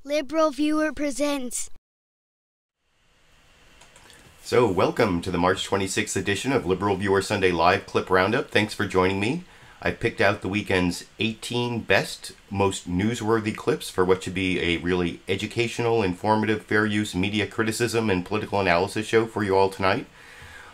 LiberalViewer presents. So, welcome to the March 26th edition of LiberalViewer Sunday Live Clip Roundup. Thanks for joining me. I picked out the weekend's 18 best, most newsworthy clips for what should be a really educational, informative, fair use media criticism and political analysis show for you all tonight.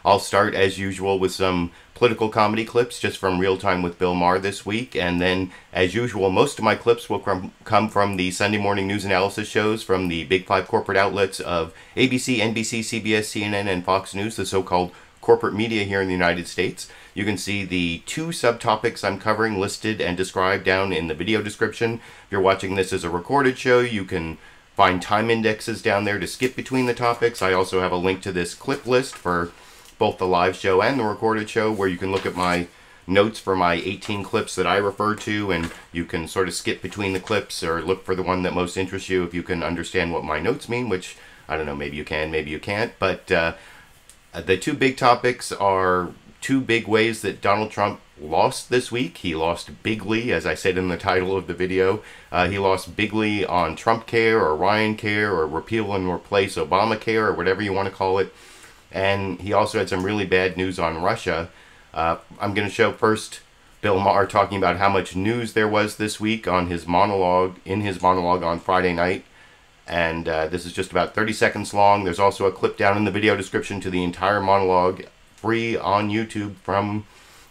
I'll start, as usual, with some political comedy clips just from Real Time with Bill Maher this week. And then, as usual, most of my clips will come from the Sunday morning news analysis shows from the big five corporate outlets of ABC, NBC, CBS, CNN, and Fox News, the so-called corporate media here in the United States. You can see the two subtopics I'm covering listed and described down in the video description. If you're watching this as a recorded show, you can find time indexes down there to skip between the topics. I also have a link to this clip list for both the live show and the recorded show, where you can look at my notes for my 18 clips that I refer to, and you can sort of skip between the clips or look for the one that most interests you if you can understand what my notes mean, which, I don't know, maybe you can, maybe you can't. But the two big topics are two big ways that Donald Trump lost this week. He lost bigly, as I said in the title of the video. He lost bigly on TRUMPCARE or RYANCARE or repeal and replace Obamacare or whatever you want to call it. And he also had some really bad news on Russia. I'm going to show first Bill Maher talking about how much news there was this week on his monologue, on Friday night. And this is just about 30 seconds long. There's also a clip down in the video description to the entire monologue, free on YouTube from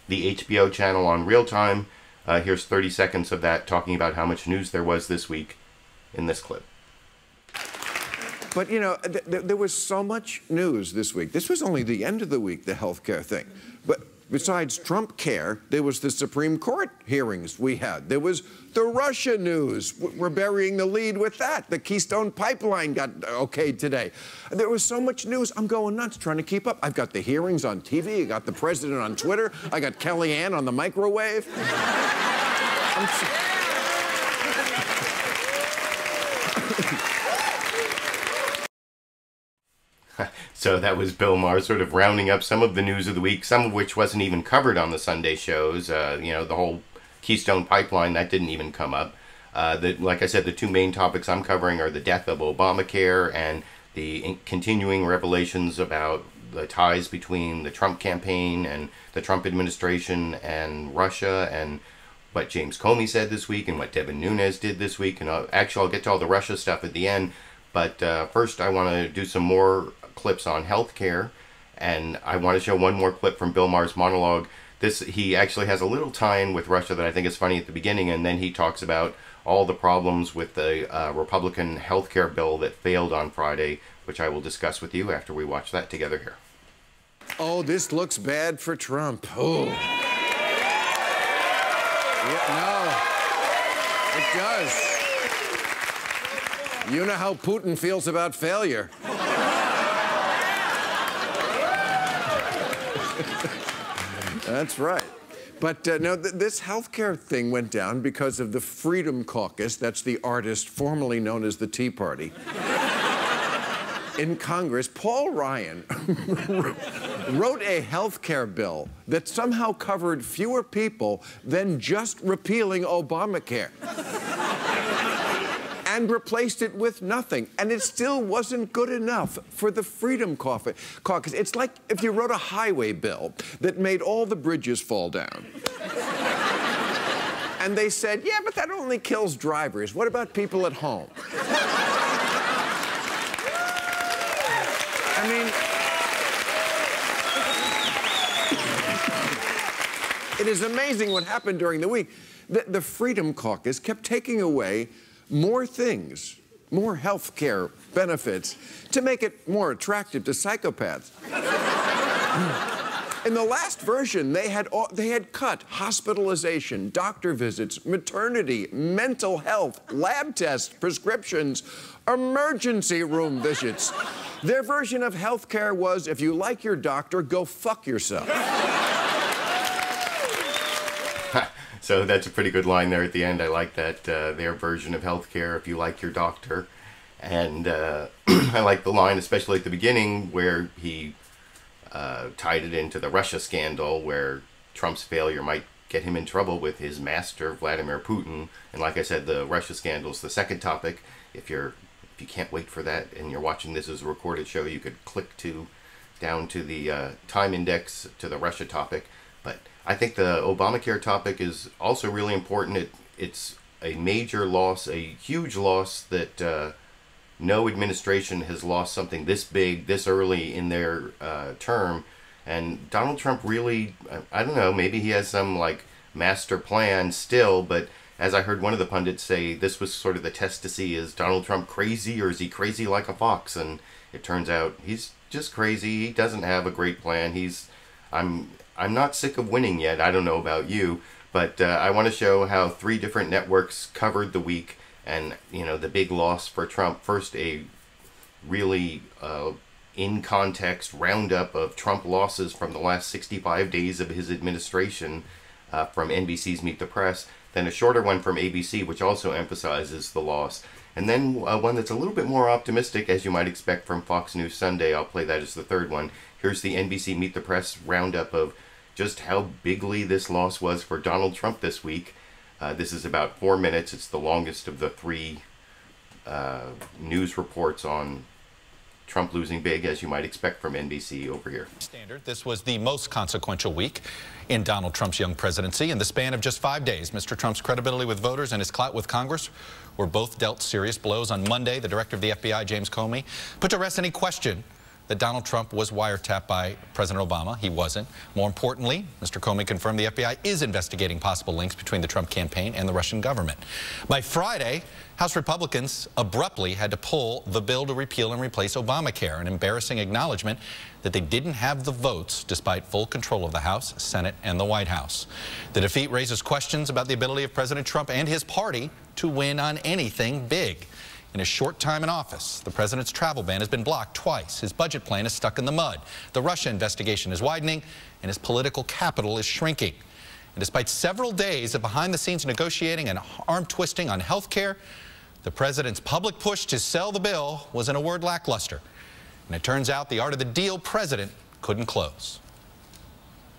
the HBO channel on Real Time. Here's 30 seconds of that, talking about how much news there was this week in this clip. But, you know, there was so much news this week. This was only the end of the week, the healthcare thing. But besides TRUMPCARE, there was the Supreme Court hearings we had. There was the Russia news. We're burying the lead with that. The Keystone Pipeline got okayed today. There was so much news. I'm going nuts trying to keep up. I've got the hearings on TV. I got the president on Twitter. I got Kellyanne on the microwave. So that was Bill Maher sort of rounding up some of the news of the week, some of which wasn't even covered on the Sunday shows. You know, the whole Keystone Pipeline, that didn't even come up. Like I said, the two main topics I'm covering are the death of Obamacare and the continuing revelations about the ties between the Trump campaign and the Trump administration and Russia, and what James Comey said this week and what Devin Nunes did this week. And I'll get to all the Russia stuff at the end. But first, I want to do some more clips on healthcare, and I want to show one more clip from Bill Maher's monologue. He actually has a little tie-in with Russia that I think is funny at the beginning, and then he talks about all the problems with the Republican healthcare bill that failed on Friday, which I will discuss with you after we watch that together here. Oh, this looks bad for Trump. Oh. Yeah, no, it does. You know how Putin feels about failure. That's right. But no, this healthcare thing went down because of the Freedom Caucus, that's the artist formerly known as the Tea Party, in Congress. Paul Ryan wrote a healthcare bill that somehow covered fewer people than just repealing Obamacare. And replaced it with nothing. And it still wasn't good enough for the Freedom Caucus. It's like if you wrote a highway bill that made all the bridges fall down. And they said, yeah, but that only kills drivers. What about people at home? I mean, it is amazing what happened during the week. The Freedom Caucus kept taking away more things, more health care benefits, to make it more attractive to psychopaths. In the last version, they had cut hospitalization, doctor visits, maternity, mental health, lab tests, prescriptions, emergency room visits. Their version of health care was, if you like your doctor, go fuck yourself. So that's a pretty good line there at the end. I like that, their version of healthcare, if you like your doctor. And I like the line, especially at the beginning, where he tied it into the Russia scandal, where Trump's failure might get him in trouble with his master, Vladimir Putin. And like I said, the Russia scandal's the second topic. If you can't wait for that and you're watching this as a recorded show, you could click down to the time index to the Russia topic. But I think the Obamacare topic is also really important. It's a major loss, a huge loss that no administration has lost something this big, this early in their term. And Donald Trump really, I don't know, maybe he has some like master plan still, but as I heard one of the pundits say, this was sort of the test to see, is Donald Trump crazy or is he crazy like a fox? And it turns out he's just crazy. He doesn't have a great plan. I'm not sick of winning yet. I don't know about you, but I want to show how 3 different networks covered the week, and the big loss for Trump. First, a really in context roundup of Trump losses from the last 65 days of his administration from NBC's Meet the Press. Then a shorter one from ABC, which also emphasizes the loss. And then one that's a little bit more optimistic, as you might expect from Fox News Sunday. I'll play that as the third one. Here's the NBC Meet the Press roundup of just how bigly this loss was for Donald Trump this week. This is about 4 minutes. It's the longest of the 3 news reports on Trump losing big, as you might expect from NBC over here. This was the most consequential week in Donald Trump's young presidency. In the span of just 5 days, Mr. Trump's credibility with voters and his clout with Congress were both dealt serious blows. On Monday, the director of the FBI, James Comey, put to rest any question that Donald Trump was wiretapped by President Obama. He wasn't. More importantly, Mr. Comey confirmed the FBI is investigating possible links between the Trump campaign and the Russian government. By Friday, House Republicans abruptly had to pull the bill to repeal and replace Obamacare, an embarrassing acknowledgement that they didn't have the votes despite full control of the House, Senate, and the White House. The defeat raises questions about the ability of President Trump and his party to win on anything big. In a short time in office, the president's travel ban has been blocked twice. His budget plan is stuck in the mud. The Russia investigation is widening, and his political capital is shrinking. And despite several days of behind-the-scenes negotiating and arm twisting on health care, the president's public push to sell the bill was, in a word, lackluster. And it turns out the art of the deal president couldn't close.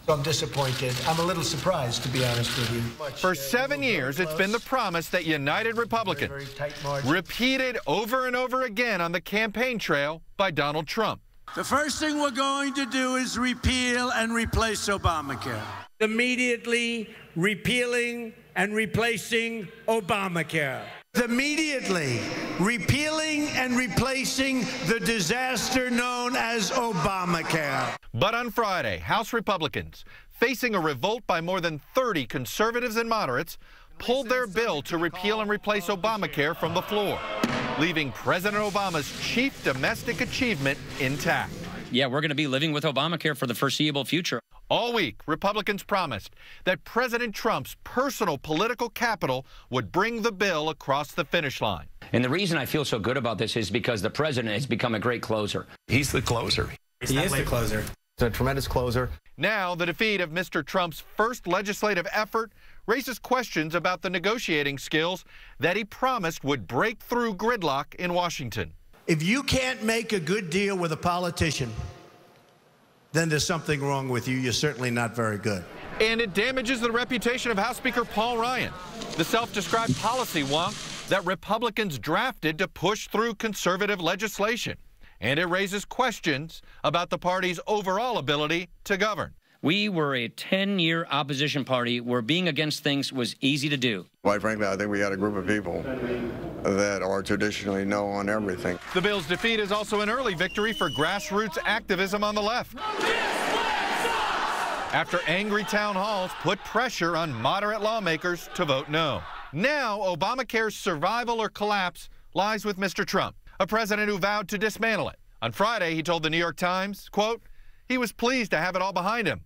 So I'm disappointed. I'm a little surprised, to be honest with you. For 7 years, it's been the promise that United Republicans, repeated over and over again on the campaign trail by Donald Trump. The first thing we're going to do is repeal and replace Obamacare. Immediately repealing and replacing Obamacare. Immediately repealing and replacing the disaster known as Obamacare. But on Friday, House Republicans, facing a revolt by more than 30 conservatives and moderates, pulled their bill to repeal and replace Obamacare from the floor, leaving President Obama's chief domestic achievement intact. Yeah, we're going to be living with Obamacare for the foreseeable future. All week, Republicans promised that President Trump's personal political capital would bring the bill across the finish line. And the reason I feel so good about this is because the president has become a great closer. He's the closer. He is the closer. He's a tremendous closer. Now, the defeat of Mr. Trump's first legislative effort raises questions about the negotiating skills that he promised would break through gridlock in Washington. If you can't make a good deal with a politician, then there's something wrong with you. You're certainly not very good. And it damages the reputation of House Speaker Paul Ryan, the self-described policy wonk that Republicans drafted to push through conservative legislation. And it raises questions about the party's overall ability to govern. We were a 10-year opposition party where being against things was easy to do. Quite frankly, I think we got a group of people that are traditionally no on everything. The bill's defeat is also an early victory for grassroots activism on the left, after angry town halls put pressure on moderate lawmakers to vote no. Now, Obamacare's survival or collapse lies with Mr. Trump, a president who vowed to dismantle it. On Friday, he told the New York Times, quote, he was pleased to have it all behind him.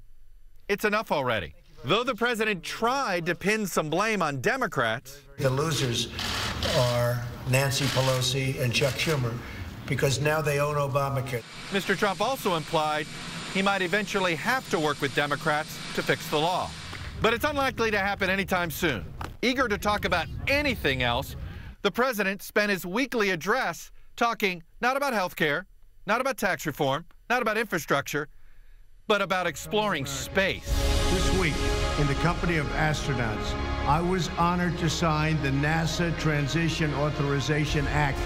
It's enough already. Though the president tried to pin some blame on Democrats, The losers are Nancy Pelosi and Chuck Schumer, because now they own Obamacare. Mr. Trump also implied he might eventually have to work with Democrats to fix the law. But it's unlikely to happen anytime soon. Eager to talk about anything else, the president spent his weekly address talking not about health care, not about tax reform, not about infrastructure, but about exploring space. This week, in the company of astronauts, I was honored to sign the NASA Transition Authorization Act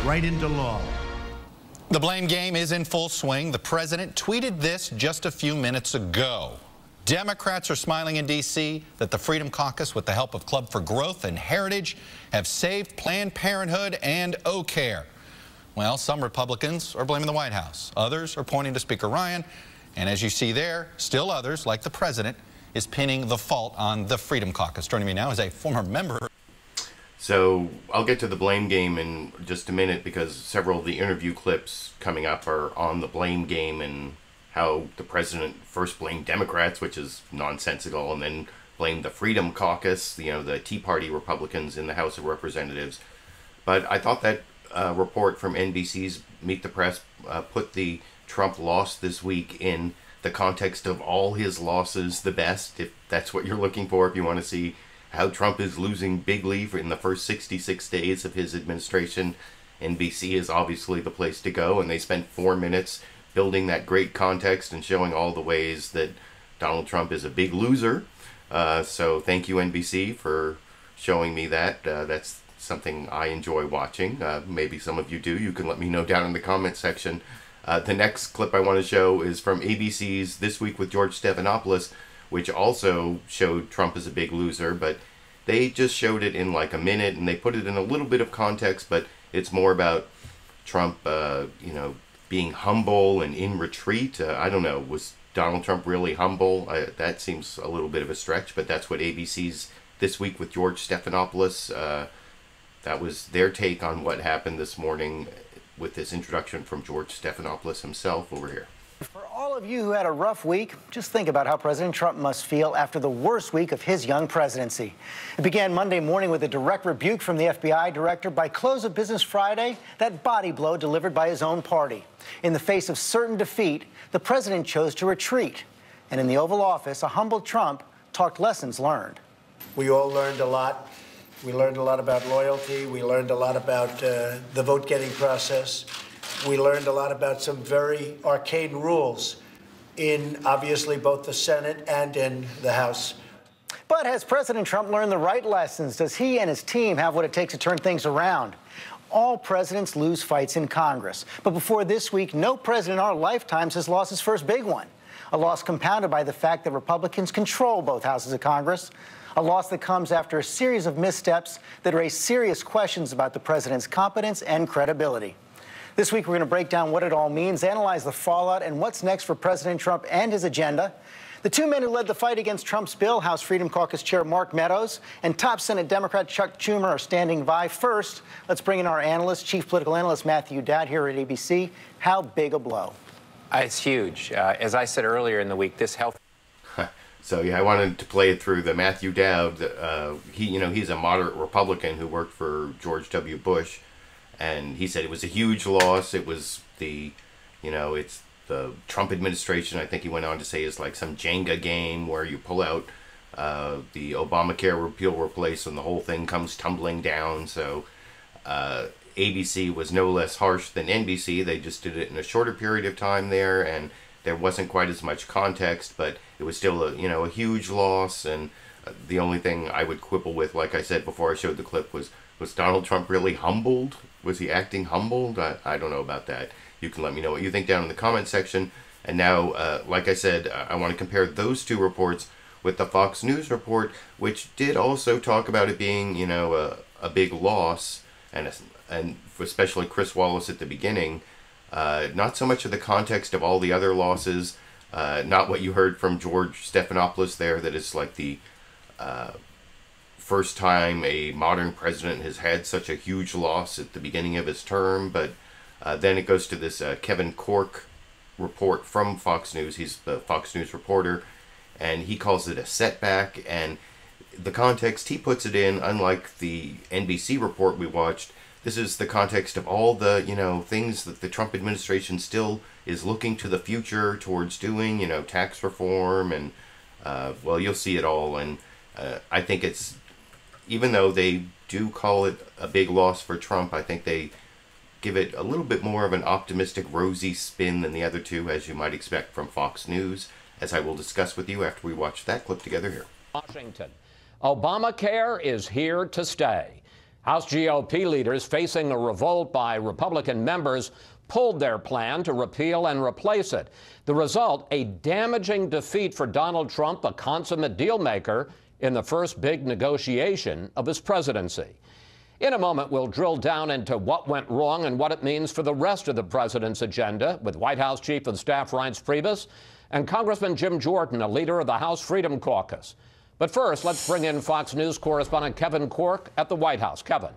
right into law. The blame game is in full swing. The president tweeted this just a few minutes ago. Democrats are smiling in D.C. that the Freedom Caucus, with the help of Club for Growth and Heritage, have saved Planned Parenthood and OCare. Well, some Republicans are blaming the White House. Others are pointing to Speaker Ryan. And as you see there, still others, like the president, is pinning the fault on the Freedom Caucus. Joining me now is a former member. So I'll get to the blame game in just a minute, because several of the interview clips coming up are on the blame game and how the president first blamed Democrats, which is nonsensical, and then blamed the Freedom Caucus, you know, the Tea Party Republicans in the House of Representatives. But I thought that report from NBC's Meet the Press put the Trump loss this week in the context of all his losses the best, if that's what you're looking for, if you want to see how Trump is losing bigly in the first 66 days of his administration. NBC is obviously the place to go, and they spent 4 minutes building that great context and showing all the ways that Donald Trump is a big loser. So thank you, NBC, for showing me that. That's something I enjoy watching. Maybe some of you do. You can let me know down in the comment section. The next clip I want to show is from ABC's This Week with George Stephanopoulos, which also showed Trump as a big loser, but they just showed it in like a minute, and they put it in a little bit of context, but it's more about Trump, you know, being humble and in retreat. I don't know, was Donald Trump really humble? That seems a little bit of a stretch, but that's what ABC's This Week with George Stephanopoulos, that was their take on what happened this morning with this introduction from George Stephanopoulos himself over here. For all of you who had a rough week, just think about how President Trump must feel after the worst week of his young presidency. It began Monday morning with a direct rebuke from the FBI director. By close of business Friday, that body blow delivered by his own party. In the face of certain defeat, the president chose to retreat. And in the Oval Office, a humbled Trump talked lessons learned. We all learned a lot. We learned a lot about loyalty. We learned a lot about the vote-getting process. We learned a lot about some very arcane rules in, obviously, both the Senate and in the House. But has President Trump learned the right lessons? Does he and his team have what it takes to turn things around? All presidents lose fights in Congress. But before this week, no president in our lifetimes has lost his first big one. A loss compounded by the fact that Republicans control both houses of Congress. A loss that comes after a series of missteps that raise serious questions about the president's competence and credibility. This week, we're going to break down what it all means, analyze the fallout, and what's next for President Trump and his agenda. The two men who led the fight against Trump's bill, House Freedom Caucus Chair Mark Meadows and top Senate Democrat Chuck Schumer, are standing by. First, let's bring in our analyst, Chief Political Analyst Matthew Dowd here at ABC. How big a blow? It's huge. As I said earlier in the week, this health... So yeah, I wanted to play it through the Matthew Dowd. He's a moderate Republican who worked for George W. Bush, and he said it was a huge loss. It was it's the Trump administration, I think he went on to say, is like some Jenga game where you pull out the Obamacare repeal replace and the whole thing comes tumbling down. So ABC was no less harsh than NBC. They just did it in a shorter period of time there, and there wasn't quite as much context, but it was still a huge loss. And the only thing I would quibble with, like I said before I showed the clip, was Donald Trump really humbled? Was he acting humbled? I don't know about that. You can let me know what you think down in the comment section. And now, like I said, I want to compare those two reports with the Fox News report, which did also talk about it being, a big loss, and especially Chris Wallace at the beginning. Not so much of the context of all the other losses, not what you heard from George Stephanopoulos there, that it's like the first time a modern president has had such a huge loss at the beginning of his term. But then it goes to this Kevin Corke report from Fox News. He's the Fox News reporter, and he calls it a setback. And the context he puts it in, unlike the NBC report we watched, this is the context of all the, things that the Trump administration still is looking to the future towards doing, tax reform, and, well, you'll see it all. And I think it's, even though they do call it a big loss for Trump, I think they give it a little bit more of an optimistic, rosy spin than the other two, as you might expect from Fox News. as I will discuss with you after we watch that clip together here. Washington. Obamacare is here to stay. House GOP leaders facing a revolt by Republican members pulled their plan to repeal and replace it. The result, a damaging defeat for Donald Trump, a consummate deal-maker, in the first big negotiation of his presidency. In a moment, we'll drill down into what went wrong and what it means for the rest of the president's agenda with White House Chief of Staff Reince Priebus and Congressman Jim Jordan, a leader of the House Freedom Caucus. But first, let's bring in Fox News correspondent Kevin Corke at the White House. Kevin.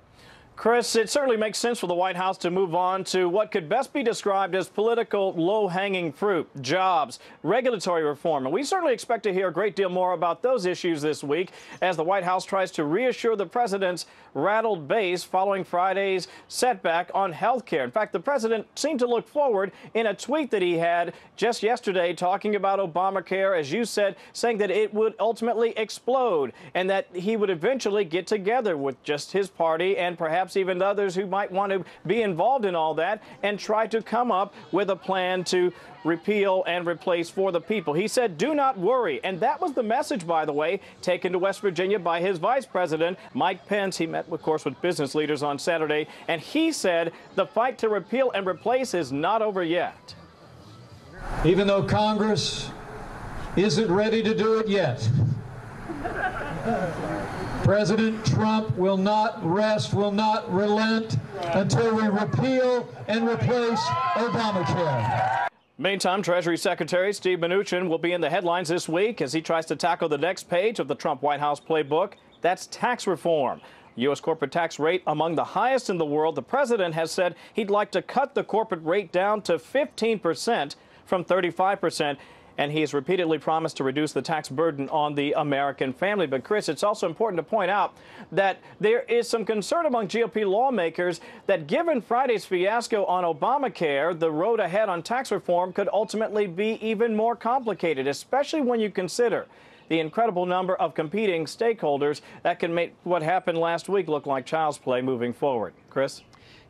Chris, it certainly makes sense for the White House to move on to what could best be described as political low-hanging fruit, jobs, regulatory reform. And we certainly expect to hear a great deal more about those issues this week as the White House tries to reassure the president's rattled base following Friday's setback on health care. In fact, the president seemed to look forward in a tweet that he had just yesterday talking about Obamacare, as you said, saying that it would ultimately explode and that he would eventually get together with just his party and perhaps even others who might want to be involved in all that and try to come up with a plan to repeal and replace for the people. He said, do not worry. And that was the message, by the way, taken to West Virginia by his vice president, Mike Pence. He met, of course, with business leaders on Saturday, and he said the fight to repeal and replace is not over yet. Even though Congress isn't ready to do it yet, President Trump will not rest, will not relent until we repeal and replace Obamacare. Meantime, Treasury Secretary Steve Mnuchin will be in the headlines this week as he tries to tackle the next page of the Trump White House playbook. That's tax reform. U.S. corporate tax rate among the highest in the world. The president has said he'd like to cut the corporate rate down to 15% from 35%. And he has repeatedly promised to reduce the tax burden on the American family. But, Chris, it's also important to point out that there is some concern among GOP lawmakers that given Friday's fiasco on Obamacare, the road ahead on tax reform could ultimately be even more complicated, especially when you consider the incredible number of competing stakeholders that can make what happened last week look like child's play moving forward. Chris?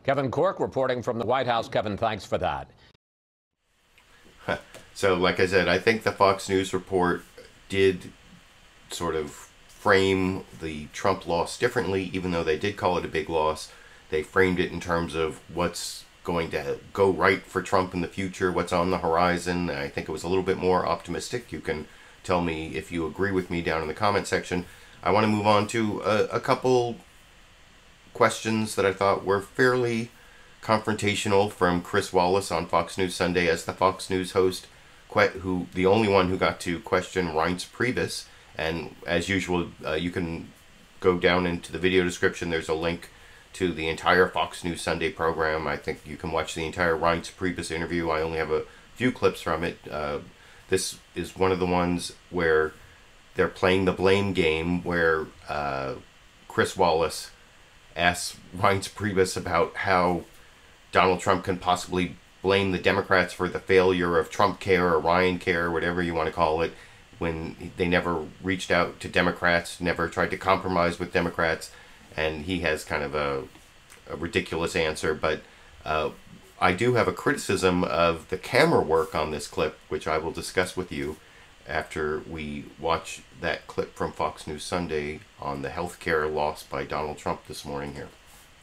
Kevin Corke reporting from the White House. Kevin, thanks for that. So, like I said, I think the Fox News report did sort of frame the Trump loss differently, even though they did call it a big loss. They framed it in terms of what's going to go right for Trump in the future, what's on the horizon. I think it was a little bit more optimistic. You can tell me if you agree with me down in the comment section. I want to move on to a couple questions that I thought were fairly confrontational from Chris Wallace on Fox News Sunday as the Fox News host, who the only one who got to question Reince Priebus. And as usual, you can go down into the video description. There's a link to the entire Fox News Sunday program. I think you can watch the entire Reince Priebus interview. I only have a few clips from it. This is one of the ones where they're playing the blame game, where Chris Wallace asks Reince Priebus about how Donald Trump can possibly blame the Democrats for the failure of TRUMPCARE or RYANCARE, whatever you want to call it, when they never reached out to Democrats, never tried to compromise with Democrats, and he has kind of a ridiculous answer. But I do have a criticism of the camera work on this clip, which I will discuss with you after we watch that clip from Fox News Sunday on the health care loss by Donald Trump this morning here.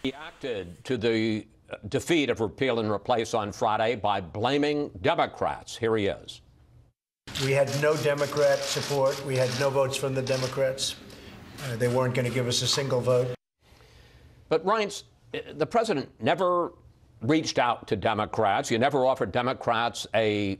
He reacted to the defeat of repeal and replace on Friday by blaming Democrats. Here he is. We had no Democrat support. We had no votes from the Democrats. They weren't going to give us a single vote. But Reince, the president never reached out to Democrats. You never offered Democrats a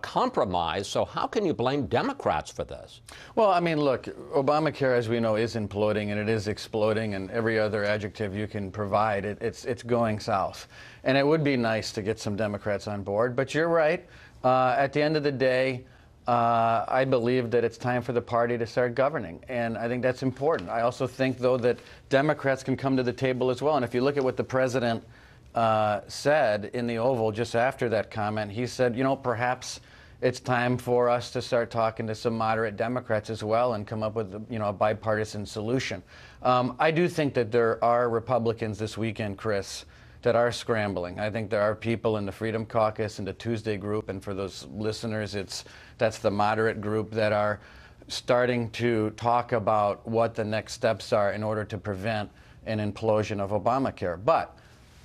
compromise. So how can you blame Democrats for this? Well, I mean, look, Obamacare, as we know, is imploding and it is exploding, and every other adjective you can provide, it's going south. And it would be nice to get some Democrats on board. But you're right. At the end of the day, I believe that it's time for the party to start governing, and I think that's important. I also think, though, that Democrats can come to the table as well. And if you look at what the president said in the Oval just after that comment, he said, you know, perhaps it's time for us to start talking to some moderate Democrats as well and come up with, you know, a bipartisan solution. I do think that there are Republicans this weekend, Chris, that are scrambling. I think there are people in the Freedom Caucus and the Tuesday group, and for those listeners, that's the moderate group that are starting to talk about what the next steps are in order to prevent an implosion of Obamacare. But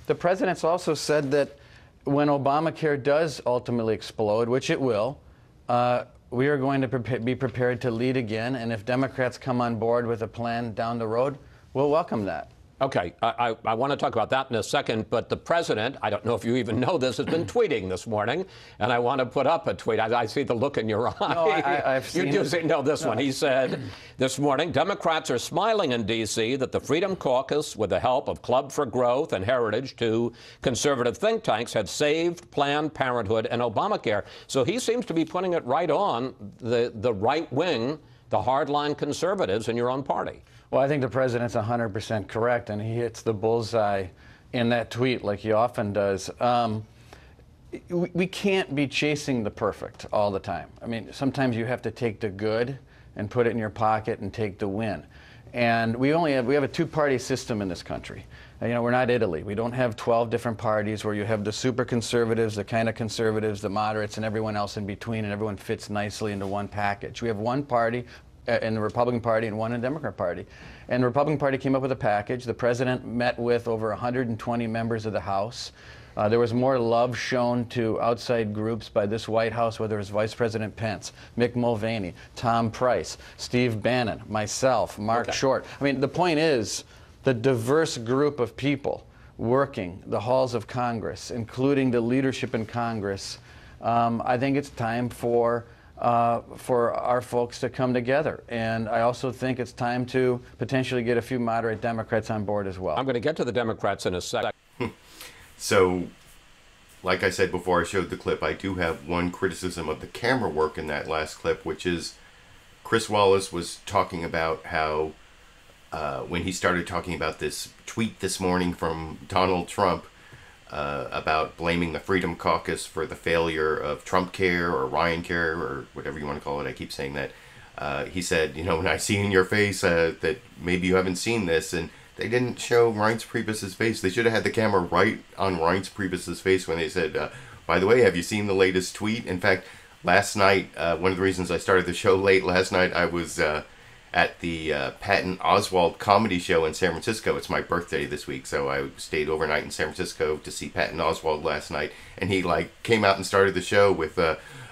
the president's also said that when Obamacare does ultimately explode, which it will, we are going to be prepared to lead again, and if Democrats come on board with a plan down the road, we'll welcome that. Okay, I want to talk about that in a second, but the president, I don't know if you even know this, has been tweeting this morning, and I want to put up a tweet. I see the look in your eye. No, I've seen it. No, this one. He said this morning, Democrats are smiling in D.C. that the Freedom Caucus, with the help of Club for Growth and Heritage, two conservative think tanks, have saved Planned Parenthood and Obamacare. So he seems to be putting it right on the right wing, the hardline conservatives in your own party. Well, I think the president's 100% correct, and he hits the bullseye in that tweet like he often does. We can't be chasing the perfect all the time. I mean, sometimes you have to take the good and put it in your pocket and take the win. And we have a two-party system in this country. You know, we're not Italy. We don't have 12 different parties where you have the super conservatives, the kind of conservatives, the moderates, and everyone else in between, and everyone fits nicely into one package. We have one party in the Republican Party and one in the Democrat Party. And the Republican Party came up with a package. The president met with over 120 members of the House. There was more love shown to outside groups by this White House, whether it was Vice President Pence, Mick Mulvaney, Tom Price, Steve Bannon, myself, Mark Short. I mean, the point is the diverse group of people working the halls of Congress, including the leadership in Congress. I think it's time for our folks to come together. And I also think it's time to potentially get a few moderate Democrats on board as well. I'm going to get to the Democrats in a second. So, like I said before I showed the clip, I do have one criticism of the camera work in that last clip, which is Chris Wallace was talking about how when he started talking about this tweet this morning from Donald Trump, about blaming the Freedom Caucus for the failure of TRUMPCARE or RYANCARE or whatever you want to call it. I keep saying that. He said, you know, when I see in your face that maybe you haven't seen this, and they didn't show Reince Priebus's face. They should have had the camera right on Reince Priebus's face when they said, by the way, have you seen the latest tweet? In fact, last night, one of the reasons I started the show late last night, I was at the Patton Oswalt comedy show in San Francisco. It's my birthday this week, so I stayed overnight in San Francisco to see Patton Oswalt last night. And he came out and started the show with,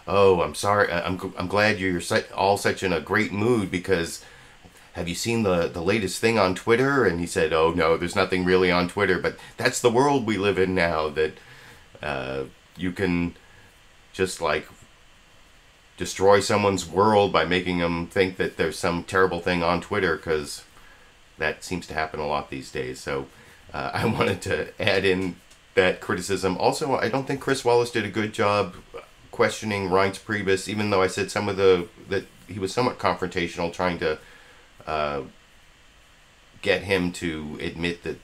"Oh, I'm sorry. I'm glad you're all such in a great mood because have you seen the latest thing on Twitter?" And he said, "Oh no, there's nothing really on Twitter, but that's the world we live in now. That you can just destroy someone's world by making them think that there's some terrible thing on Twitter," because that seems to happen a lot these days. So I wanted to add in that criticism. Also, I don't think Chris Wallace did a good job questioning Reince Priebus, even though I said that he was somewhat confrontational, trying to get him to admit that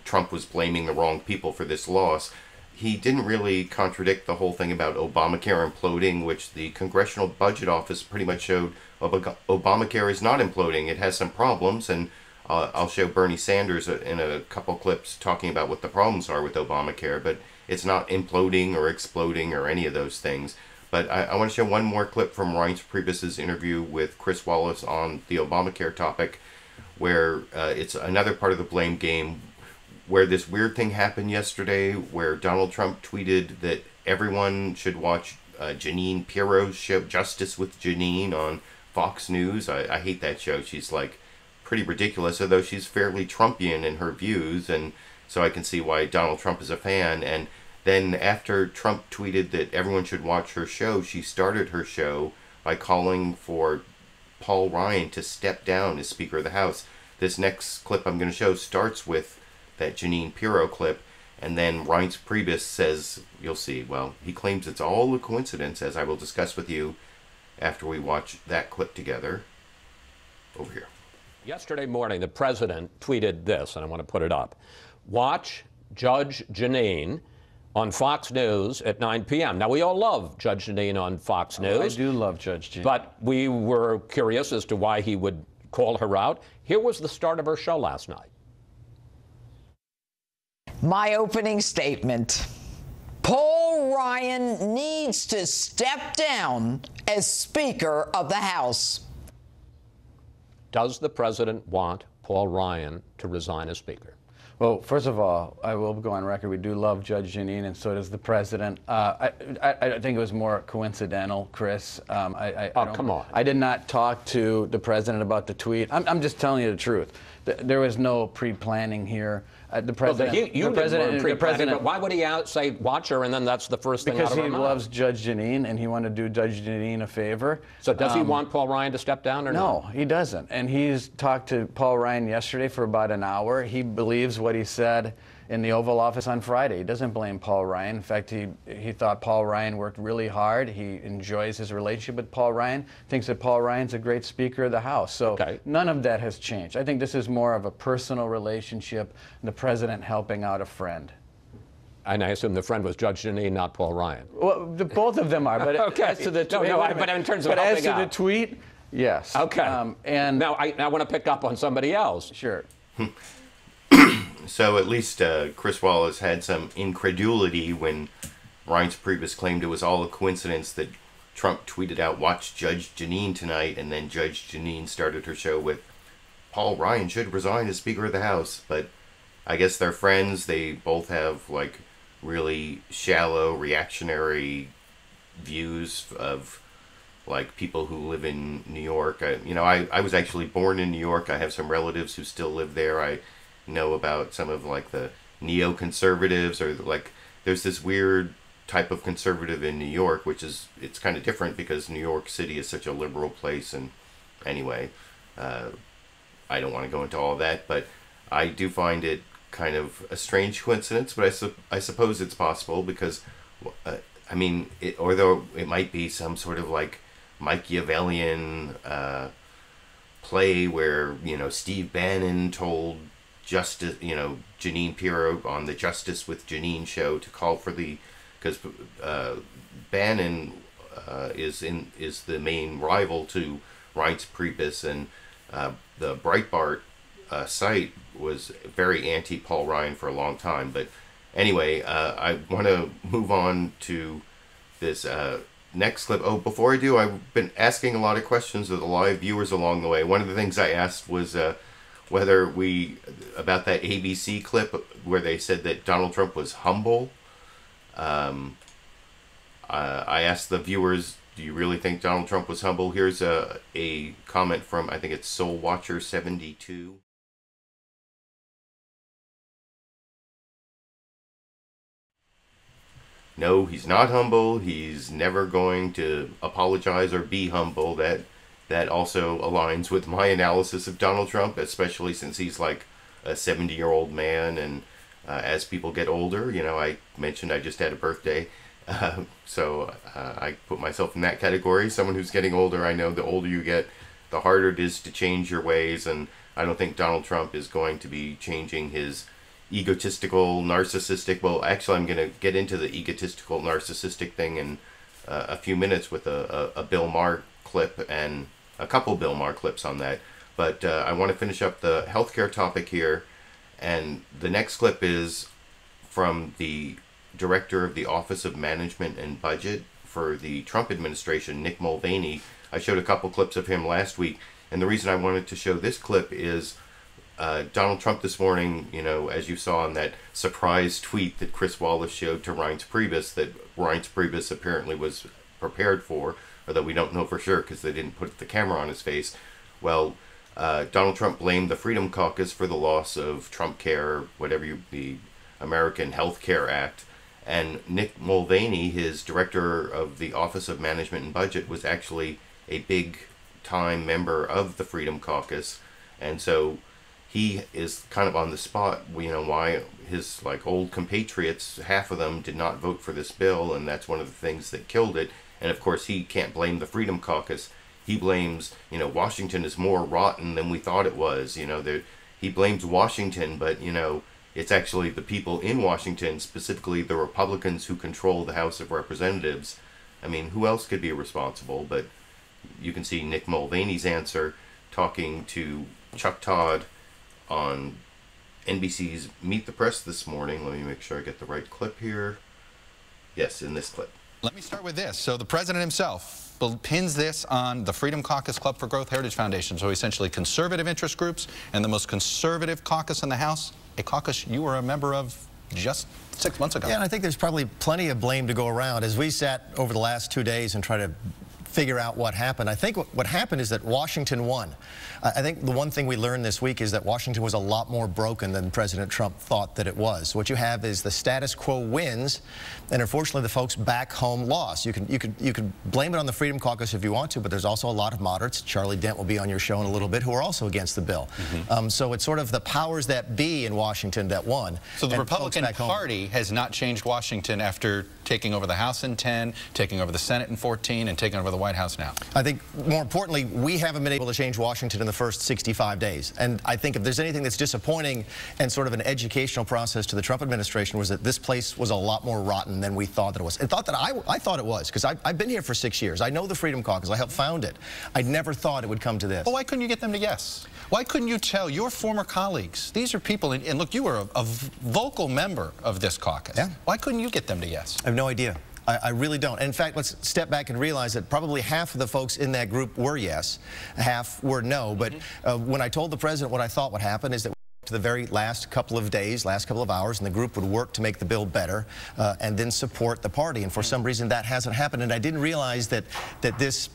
Trump was blaming the wrong people for this loss. He didn't really contradict the whole thing about Obamacare imploding, which the Congressional Budget Office pretty much showed Obamacare is not imploding. It has some problems, and I'll show Bernie Sanders in a couple clips talking about what the problems are with Obamacare, but it's not imploding or exploding or any of those things. But I want to show one more clip from Reince Priebus's interview with Chris Wallace on the Obamacare topic, where it's another part of the blame game, where this weird thing happened yesterday where Donald Trump tweeted that everyone should watch Jeanine Pirro's show Justice with Jeanine on Fox News. I hate that show. She's pretty ridiculous, although she's fairly Trumpian in her views, and so I can see why Donald Trump is a fan. And then after Trump tweeted that everyone should watch her show, she started her show by calling for Paul Ryan to step down as Speaker of the House. This next clip I'm going to show starts with that Jeanine Pirro clip, and then Reince Priebus says, you'll see, well, he claims it's all a coincidence, as I will discuss with you after we watch that clip together. Over here. Yesterday morning, the president tweeted this, and I want to put it up. Watch Judge Jeanine on Fox News at 9 p.m. Now, we all love Judge Jeanine on Fox News. I do love Judge Jeanine. But we were curious as to why he would call her out. Here was the start of her show last night. My opening statement. Paul Ryan needs to step down as Speaker of the House. Does the president want Paul Ryan to resign as Speaker? Well, first of all, I will go on record. We do love Judge Jeanine, and so does the president. I think it was more coincidental, Chris. Come on. I did not talk to the president about the tweet. I'm just telling you the truth. There was no pre-planning here. The president, the president, but why would he say watch her, and then that's the first thing out of her mouth? Because he loves Judge Jeanine, and he wanted to do Judge Jeanine a favor. So does he want Paul Ryan to step down or no? No, he doesn't. And he's talked to Paul Ryan yesterday for about an hour. He believes what he said in the Oval Office on Friday. He doesn't blame Paul Ryan. In fact, he thought Paul Ryan worked really hard. He enjoys his relationship with Paul Ryan, thinks that Paul Ryan's a great Speaker of the House. So none of that has changed. I think this is more of a personal relationship, the president helping out a friend. And I assume the friend was Judge Jeanine, not Paul Ryan. Well, both of them are. But as to the tweet, but in terms of as to the tweet, yes. Okay. And now I want to pick up on somebody else. Sure. So at least Chris Wallace had some incredulity when Reince Priebus claimed it was all a coincidence that Trump tweeted out, "Watch Judge Jeanine tonight," and then Judge Jeanine started her show with, "Paul Ryan should resign as Speaker of the House." But I guess they're friends. They both have like really shallow reactionary views of like people who live in New York. I was actually born in New York. I have some relatives who still live there. I know about some of like the neoconservatives, or like there's this weird type of conservative in New York, which is, it's kind of different because New York City is such a liberal place. And anyway, I don't want to go into all that, but I do find it kind of a strange coincidence, but I suppose it's possible because, I mean, although it might be some sort of like Machiavellian play where, Steve Bannon told Jeanine Pirro on the Justice with Jeanine show to call for because Bannon is the main rival to Reince Priebus, and the Breitbart site was very anti-Paul Ryan for a long time. But anyway, I want to move on to this next clip. Oh, before I do, I've been asking a lot of questions of the live viewers along the way. One of the things I asked was whether about that ABC clip where they said that Donald Trump was humble. I asked the viewers, do you really think Donald Trump was humble? Here's a comment from, I think it's Soul Watcher 72. No, he's not humble. He's never going to apologize or be humble. That also aligns with my analysis of Donald Trump, especially since he's like a 70-year-old man, and as people get older, I mentioned I just had a birthday, so I put myself in that category. Someone who's getting older, I know the older you get, the harder it is to change your ways, and I don't think Donald Trump is going to be changing his egotistical, narcissistic, well, actually I'm going to get into the egotistical, narcissistic thing in a few minutes with a Bill Maher clip and a couple Bill Maher clips on that. But I want to finish up the healthcare topic here, and the next clip is from the Director of the Office of Management and Budget for the Trump administration, Nick Mulvaney. I showed a couple clips of him last week, and the reason I wanted to show this clip is Donald Trump this morning, as you saw in that surprise tweet that Chris Wallace showed to Reince Priebus, that Reince Priebus apparently was prepared for, although we don't know for sure because they didn't put the camera on his face. Well, Donald Trump blamed the Freedom Caucus for the loss of TRUMPCARE, the American Health Care Act. And Nick Mulvaney, his director of the Office of Management and Budget, was actually a big-time member of the Freedom Caucus. And so he is kind of on the spot, why his old compatriots, half of them did not vote for this bill, and that's one of the things that killed it. And of course, he can't blame the Freedom Caucus. He blames, Washington is more rotten than we thought it was. He blames Washington, but, it's actually the people in Washington, specifically the Republicans who control the House of Representatives. I mean, who else could be responsible? But you can see Nick Mulvaney's answer talking to Chuck Todd on NBC's Meet the Press this morning. Let me make sure I get the right clip here. Yes, in this clip. Let me start with this. So the president himself pins this on the Freedom Caucus Club for Growth Heritage Foundation. So essentially conservative interest groups and the most conservative caucus in the House, a caucus you were a member of just 6 months ago. Yeah, and I think there's probably plenty of blame to go around. As we sat over the last 2 days and tried to figure out what happened, I think what happened is that Washington won. I think the one thing we learned this week is that Washington was a lot more broken than President Trump thought that it was. So what you have is the status quo wins, and unfortunately the folks back home lost. You could blame it on the Freedom Caucus if you want to, but there's also a lot of moderates. Charlie Dent will be on your show in a little bit, who are also against the bill. So it's sort of the powers that be in Washington that won. So the Republican Party has not changed Washington after taking over the House in 10, taking over the Senate in 14, and taking over the White House now. I think, more importantly, we haven't been able to change Washington in the first 65 days. And I think if there's anything that's disappointing and sort of an educational process to the Trump administration, was that this place was a lot more rotten than we thought that it was. And I thought it was, because I've been here for 6 years. I know the Freedom Caucus. I helped found it. I never thought it would come to this. Well, why couldn't you get them to yes? Why couldn't you tell your former colleagues, these are people, and look, you were a vocal member of this caucus. Yeah. Why couldn't you get them to yes? I have no idea. I really don't. And in fact, let's step back and realize that probably half of the folks in that group were yes, half were no. But when I told the president what I thought would happen is that to the very last couple of days, last couple of hours, and the group would work to make the bill better and then support the party. And for some reason, that hasn't happened. And I didn't realize that this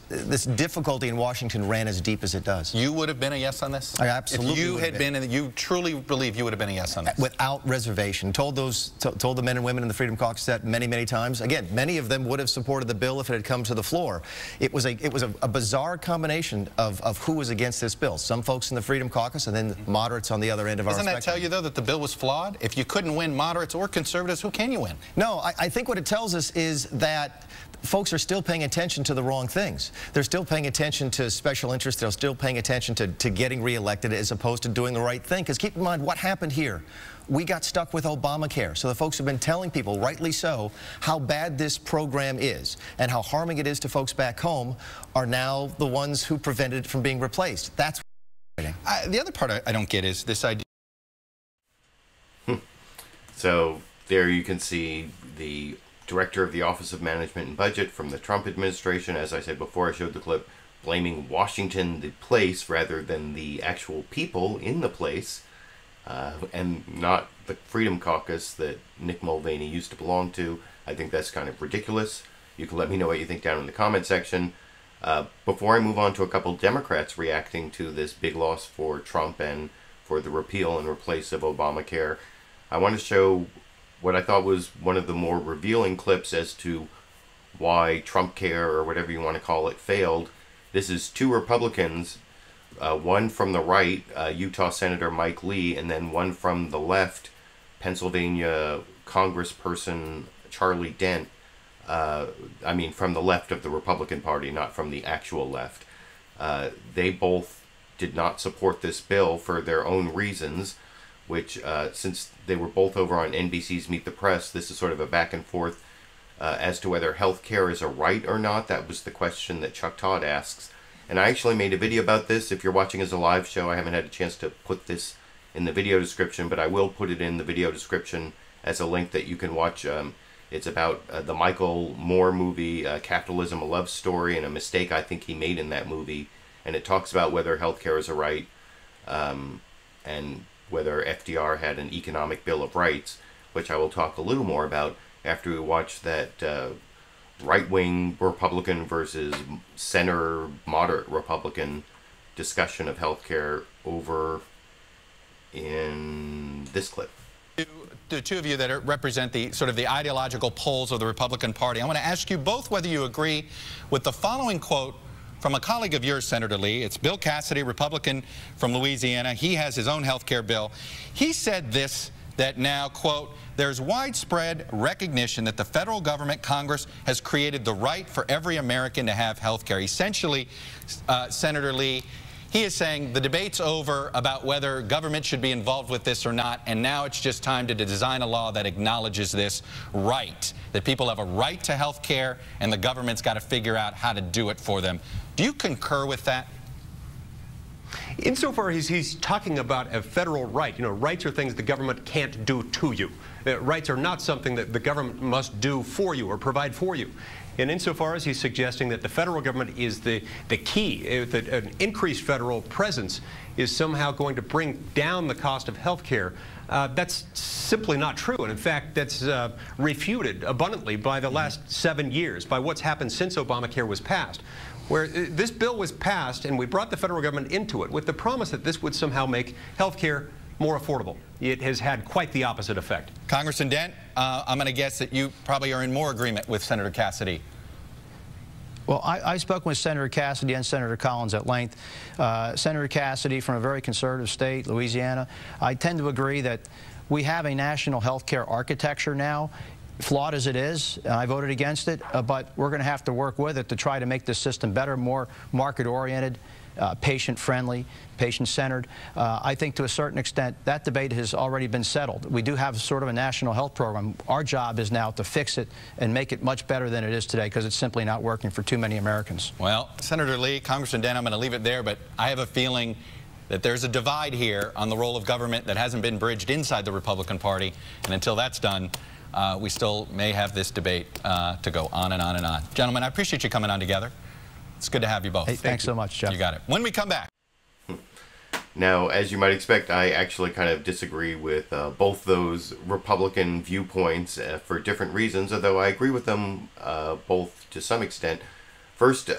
difficulty in Washington ran as deep as it does. You would have been a yes on this? I absolutely If you had been, and you truly believe you would have been a yes on this? Without reservation. Told the men and women in the Freedom Caucus that many, many times. Again, many of them would have supported the bill if it had come to the floor. It was a bizarre combination of who was against this bill. Some folks in the Freedom Caucus and then moderates on the other end of our spectrum. Doesn't that tell you, though, that the bill was flawed? If you couldn't win moderates or conservatives, who can you win? No, I think what it tells us is that folks are still paying attention to the wrong things. They're still paying attention to special interests. They're still paying attention to getting reelected as opposed to doing the right thing. Because keep in mind what happened here. We got stuck with Obamacare. So the folks have been telling people, rightly so, how bad this program is and how harming it is to folks back home are now the ones who prevented it from being replaced. That's the other part I don't get is this idea. So there you can see the director of the Office of Management and Budget from the Trump administration, as I said before I showed the clip, blaming Washington, the place, rather than the actual people in the place, and not the Freedom Caucus that Nick Mulvaney used to belong to. I think that's kind of ridiculous. You can let me know what you think down in the comment section. Before I move on to a couple Democrats reacting to this big loss for Trump and for the repeal and replace of Obamacare, I want to show what I thought was one of the more revealing clips as to why TRUMPCARE, or whatever you want to call it, failed. This is two Republicans, one from the right, Utah Senator Mike Lee, and then one from the left, Pennsylvania Congressperson Charlie Dent. I mean, from the left of the Republican Party, not from the actual left. They both did not support this bill for their own reasons, which, since they were both over on NBC's Meet the Press, this is sort of a back and forth as to whether health care is a right or not. That was the question that Chuck Todd asks. And I actually made a video about this. If you're watching as a live show, I haven't had a chance to put this in the video description, but I will put it in the video description as a link that you can watch. It's about the Michael Moore movie, Capitalism, a Love Story, and a mistake I think he made in that movie. And it talks about whether health care is a right, and whether FDR had an economic bill of rights, which I will talk a little more about after we watch that right-wing Republican versus center moderate Republican discussion of health care over in this clip. The two of you that represent the sort of the ideological poles of the Republican Party, I want to ask you both whether you agree with the following quote from a colleague of yours, Senator Lee. It's Bill Cassidy, Republican from Louisiana. He has his own health care bill. He said this, that now, quote, there's widespread recognition that the federal government, Congress, has created the right for every American to have health care. Essentially, Senator Lee, he is saying the debate's over about whether government should be involved with this or not, and now it's just time to design a law that acknowledges this right, that people have a right to health care, and the government's got to figure out how to do it for them. Do you concur with that? insofar as he's talking about a federal right, rights are things the government can't do to you. Rights are not something that the government must do for you or provide for you. And insofar as he's suggesting that the federal government is the key, that an increased federal presence is somehow going to bring down the cost of health care, that's simply not true. And in fact, that's refuted abundantly by the last 7 years, by what's happened since Obamacare was passed, where this bill was passed and we brought the federal government into it with the promise that this would somehow make health care more affordable. It has had quite the opposite effect. Congressman Dent, I'm going to guess that you probably are in more agreement with Senator Cassidy. Well, I spoke with Senator Cassidy and Senator Collins at length. Senator Cassidy, from a very conservative state, Louisiana, I tend to agree that we have a national health care architecture now, flawed as it is. I voted against it, but we're going to have to work with it to try to make this system better, more market-oriented, patient-friendly, patient-centered. I think to a certain extent that debate has already been settled. We do have sort of a national health program. Our job is now to fix it and make it much better than it is today, because it's simply not working for too many Americans. Well, Senator Lee, Congressman Dent, I'm going to leave it there, but I have a feeling that there's a divide here on the role of government that hasn't been bridged inside the Republican Party, and until that's done, we still may have this debate to go on and on and on. Gentlemen, I appreciate you coming on together. It's good to have you both. Hey, thanks so much, Jeff. You got it. When we come back. Now, as you might expect, I actually kind of disagree with both those Republican viewpoints for different reasons, although I agree with them both to some extent. First,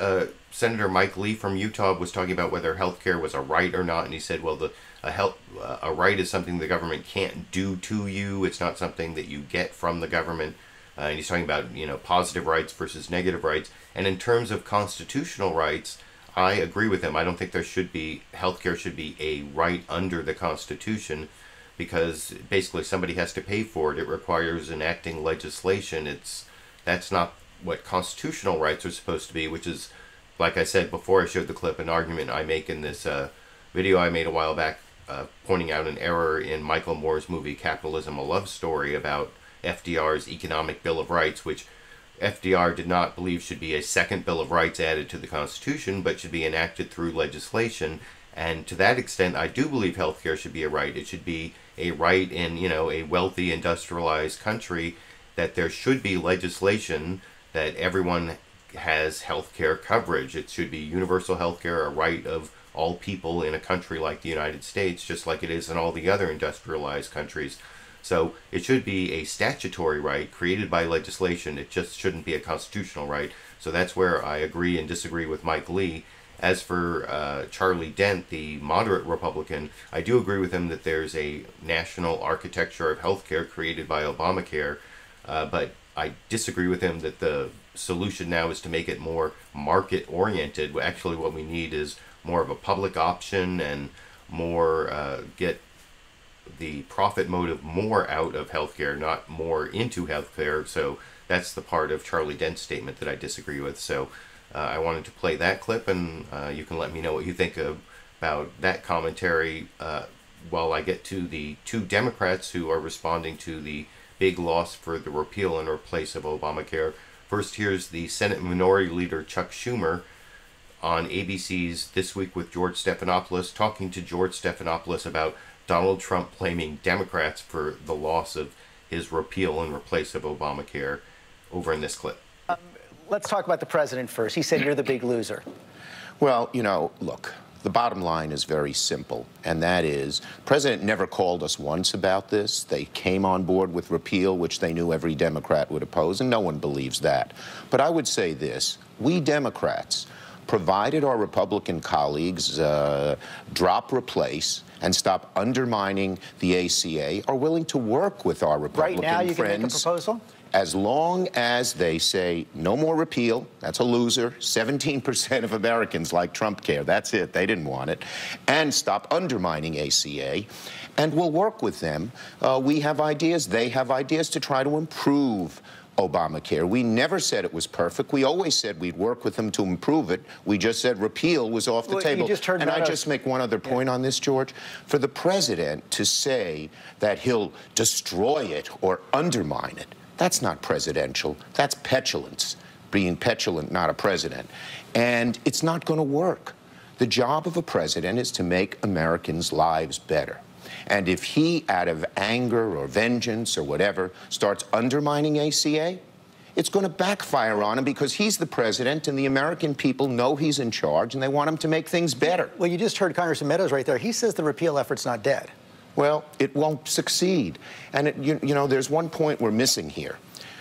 Senator Mike Lee from Utah was talking about whether health care was a right or not, and he said, well, a right is something the government can't do to you. It's not something that you get from the government. And he's talking about, positive rights versus negative rights. And in terms of constitutional rights, I agree with him. I don't think there should be, healthcare should be a right under the Constitution, because basically somebody has to pay for it. It requires enacting legislation. That's not what constitutional rights are supposed to be, which is, like I said before I showed the clip, an argument I make in this video I made a while back, pointing out an error in Michael Moore's movie Capitalism, a Love Story, about FDR's Economic Bill of Rights, which FDR did not believe should be a second Bill of Rights added to the Constitution, but should be enacted through legislation. And to that extent, I do believe healthcare should be a right. It should be a right in, a wealthy, industrialized country, that there should be legislation that everyone has healthcare coverage. It should be universal healthcare, a right of all people in a country like the United States, just like it is in all the other industrialized countries. So it should be a statutory right created by legislation. It just shouldn't be a constitutional right. So that's where I agree and disagree with Mike Lee. As for Charlie Dent, the moderate Republican, I do agree with him that there's a national architecture of healthcare created by Obamacare, but I disagree with him that the solution now is to make it more market-oriented. Actually, what we need is more of a public option and more get the profit motive more out of healthcare, not more into healthcare. So that's the part of Charlie Dent's statement that I disagree with. So I wanted to play that clip, and you can let me know what you think about that commentary while I get to the two Democrats who are responding to the big loss for the repeal and replace of Obamacare. First, here's the Senate Minority Leader Chuck Schumer on ABC's This Week with George Stephanopoulos, talking to George Stephanopoulos about Donald Trump blaming Democrats for the loss of his repeal and replace of Obamacare, over in this clip. Let's talk about the president first. He said you're the big loser. Well, look, the bottom line is very simple, and that is, the president never called us once about this. They came on board with repeal, which they knew every Democrat would oppose, and no one believes that. But I would say this: we Democrats, provided our Republican colleagues drop, replace, and stop undermining the ACA, are willing to work with our Republican friends. Right now, you can make a proposal? As long as they say no more repeal. That's a loser. 17% of Americans like TRUMPCARE. That's it. They didn't want it. And stop undermining ACA. And we'll work with them. We have ideas. They have ideas to try to improve Obamacare. We never said it was perfect. We always said we'd work with them to improve it. We just said repeal was off the table. And I just make one other point on this, George. For the president to say that he'll destroy it or undermine it, that's not presidential. That's petulance. Being petulant, not a president. And it's not going to work. The job of a president is to make Americans' lives better. And if he, out of anger or vengeance or whatever, starts undermining ACA, it's going to backfire on him because he's the president and the American people know he's in charge and they want him to make things better. Well, you just heard Congressman Meadows right there. He says the repeal effort's not dead. Well, it won't succeed. And, you know, there's one point we're missing here.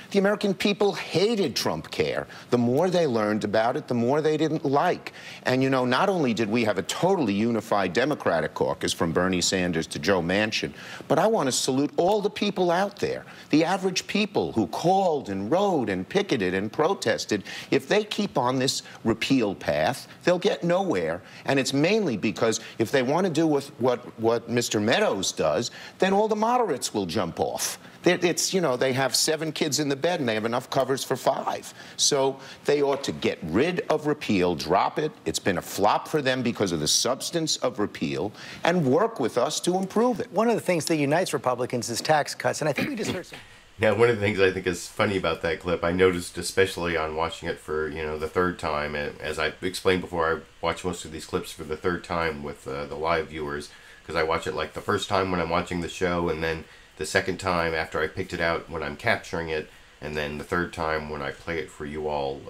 The American people hated TRUMPCARE. The more they learned about it, the more they didn't like. And, you know, not only did we have a totally unified Democratic caucus from Bernie Sanders to Joe Manchin, but I want to salute all the people out there, the average people who called and wrote and picketed and protested. If they keep on this repeal path, they'll get nowhere. And it's mainly because if they want to do with what Mr. Meadows does, then all the moderates will jump off. It's, you know, they have 7 kids in the bed and they have enough covers for 5. So they ought to get rid of repeal, drop it. It's been a flop for them because of the substance of repeal, and work with us to improve it. One of the things that unites Republicans is tax cuts, and I think we just heard some. Now, one of the things I think is funny about that clip, I noticed especially on watching it for, you know, the 3rd time, and as I explained before, I watch most of these clips for the 3rd time with the live viewers, because I watch it like the first time when I'm watching the show, and then the 2nd time after I picked it out when I'm capturing it, and then the 3rd time when I play it for you all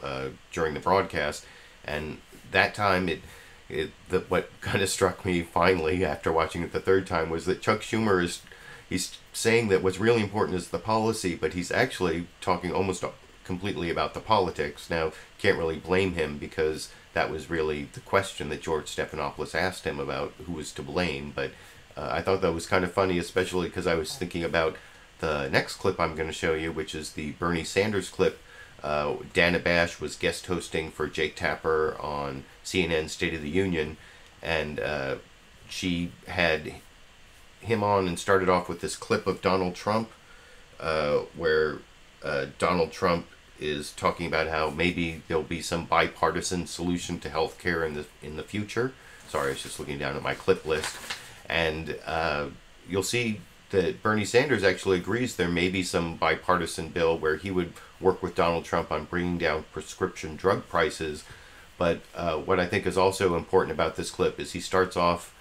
during the broadcast. And that time, what kind of struck me finally after watching it the 3rd time was that Chuck Schumer he's saying that what's really important is the policy, but he's actually talking almost completely about the politics. Now, can't really blame him because that was really the question that George Stephanopoulos asked him about who was to blame, but I thought that was kind of funny, especially because I was thinking about the next clip I'm going to show you, which is the Bernie Sanders clip. Dana Bash was guest hosting for Jake Tapper on CNN State of the Union, and she had him on and started off with this clip of Donald Trump, where Donald Trump is talking about how maybe there'll be some bipartisan solution to health care in the future. Sorry, I was just looking down at my clip list. And you'll see that Bernie Sanders actually agrees there may be some bipartisan bill where he would work with Donald Trump on bringing down prescription drug prices. But what I think is also important about this clip is he starts off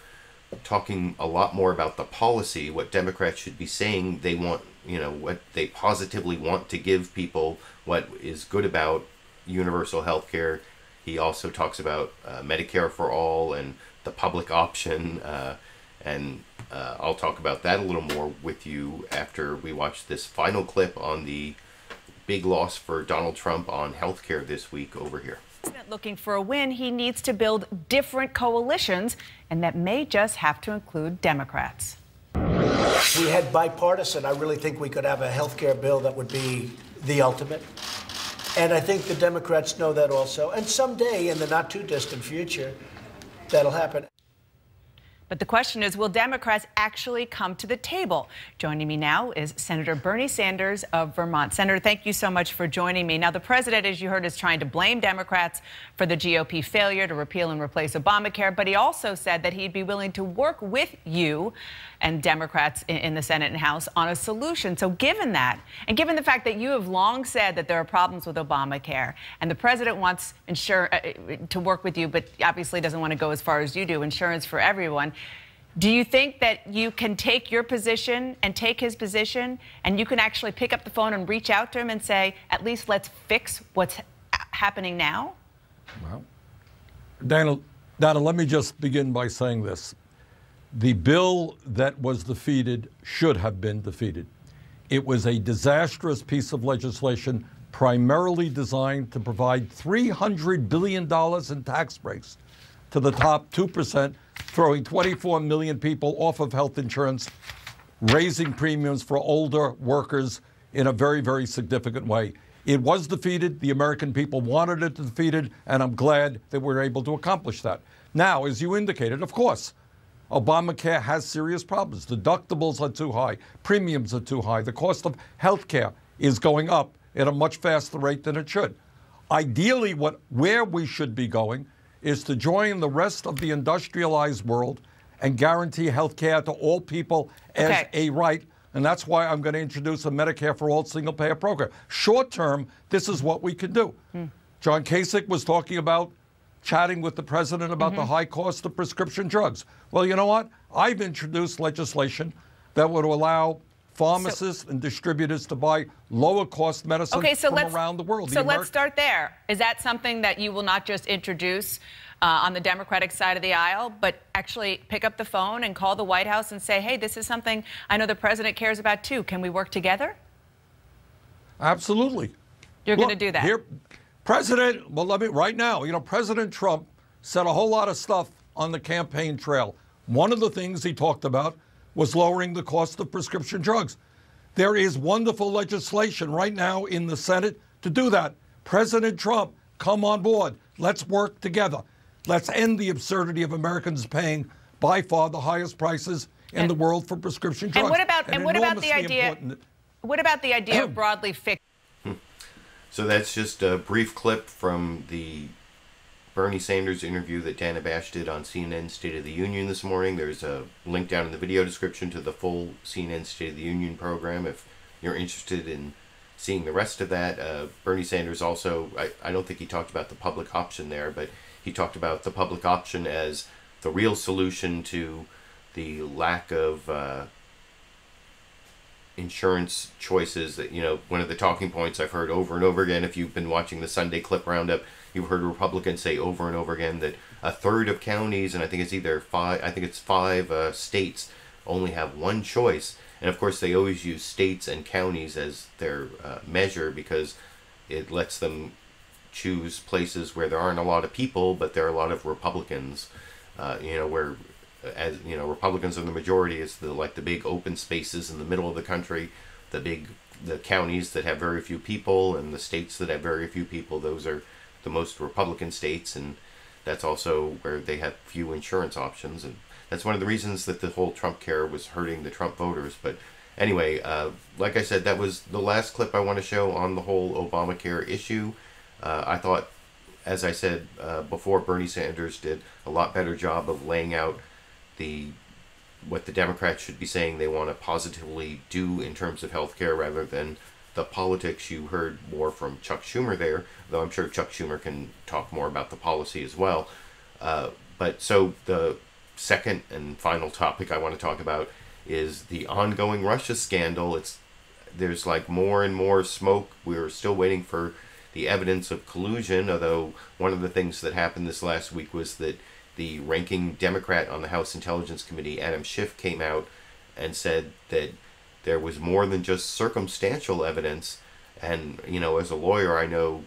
talking a lot more about the policy, what Democrats should be saying they want, you know, what they positively want to give people, what is good about universal health care. He also talks about Medicare for all and the public option, and I'll talk about that a little more with you after we watch this final clip on the big loss for Donald Trump on healthcare this week over here. Looking for a win, he needs to build different coalitions, and that may just have to include Democrats. We had bipartisan. I really think we could have a health care bill that would be the ultimate. And I think the Democrats know that also. And someday in the not too distant future, that'll happen. But the question is, will Democrats actually come to the table? Joining me now is Senator Bernie Sanders of Vermont. Senator, thank you so much for joining me. Now, the president, as you heard, is trying to blame Democrats for the GOP failure to repeal and replace Obamacare, but he also said that he'd be willing to work with you and Democrats in the Senate and House on a solution. So given that, and given the fact that you have long said that there are problems with Obamacare, and the president wants to work with you, but obviously doesn't want to go as far as you do, insurance for everyone, do you think that you can take your position and take his position, and you can actually pick up the phone and reach out to him and say, at least let's fix what's happening now? Well, Donna, let me just begin by saying this. The bill that was defeated should have been defeated. It was a disastrous piece of legislation primarily designed to provide $300 billion in tax breaks to the top 2%, throwing 24 million people off of health insurance, raising premiums for older workers in a very, very significant way. It was defeated. The American people wanted it defeated, and I'm glad that we're able to accomplish that. Now, as you indicated, of course, Obamacare has serious problems. Deductibles are too high. Premiums are too high. The cost of health care is going up at a much faster rate than it should. Ideally, where we should be going is to join the rest of the industrialized world and guarantee health care to all people as a right. And that's why I'm going to introduce a Medicare for all single-payer program. Short term, this is what we can do. John Kasich was talking about chatting with the president about the high cost of prescription drugs. Well, you know what? I've introduced legislation that would allow pharmacists and distributors to buy lower cost medicine from around the world. So let's start there. Is that something that you will not just introduce on the Democratic side of the aisle, but actually pick up the phone and call the White House and say, hey, this is something I know the president cares about too. Can we work together? Absolutely. You're going to do that? Right now, you know, President Trump said a whole lot of stuff on the campaign trail. One of the things he talked about was lowering the cost of prescription drugs. There is wonderful legislation right now in the Senate to do that. President Trump, come on board. Let's work together. Let's end the absurdity of Americans paying by far the highest prices in the world for prescription drugs. And what about the idea of broadly fixed? So that's just a brief clip from the Bernie Sanders interview that Dana Bash did on CNN State of the Union this morning. There's a link down in the video description to the full CNN State of the Union program if you're interested in seeing the rest of that. Bernie Sanders also, I don't think he talked about the public option there, but he talked about the public option as the real solution to the lack of insurance choices. That, you know, one of the talking points I've heard over and over again, if you've been watching the Sunday Clip Roundup, you've heard Republicans say over and over again that a third of counties, and I think it's five states, only have one choice. And of course they always use states and counties as their measure because it lets them choose places where there aren't a lot of people, but there are a lot of Republicans, where, as you know, Republicans are the majority. It's the big open spaces in the middle of the country, the counties that have very few people, and the states that have very few people. Those are the most Republican states, and that's also where they have few insurance options. And that's one of the reasons that the whole TRUMPCARE was hurting the Trump voters. But anyway, like I said, that was the last clip I want to show on the whole Obamacare issue. I thought, as I said before, Bernie Sanders did a lot better job of laying out what the Democrats should be saying they want to positively do in terms of health care rather than the politics. You heard more from Chuck Schumer there, though I'm sure Chuck Schumer can talk more about the policy as well. But so the second and final topic I want to talk about is the ongoing Russia scandal. There's like more and more smoke. We're still waiting for the evidence of collusion, although one of the things that happened this last week was that the ranking Democrat on the House Intelligence Committee, Adam Schiff, came out and said that there was more than just circumstantial evidence. And, you know, as a lawyer, I know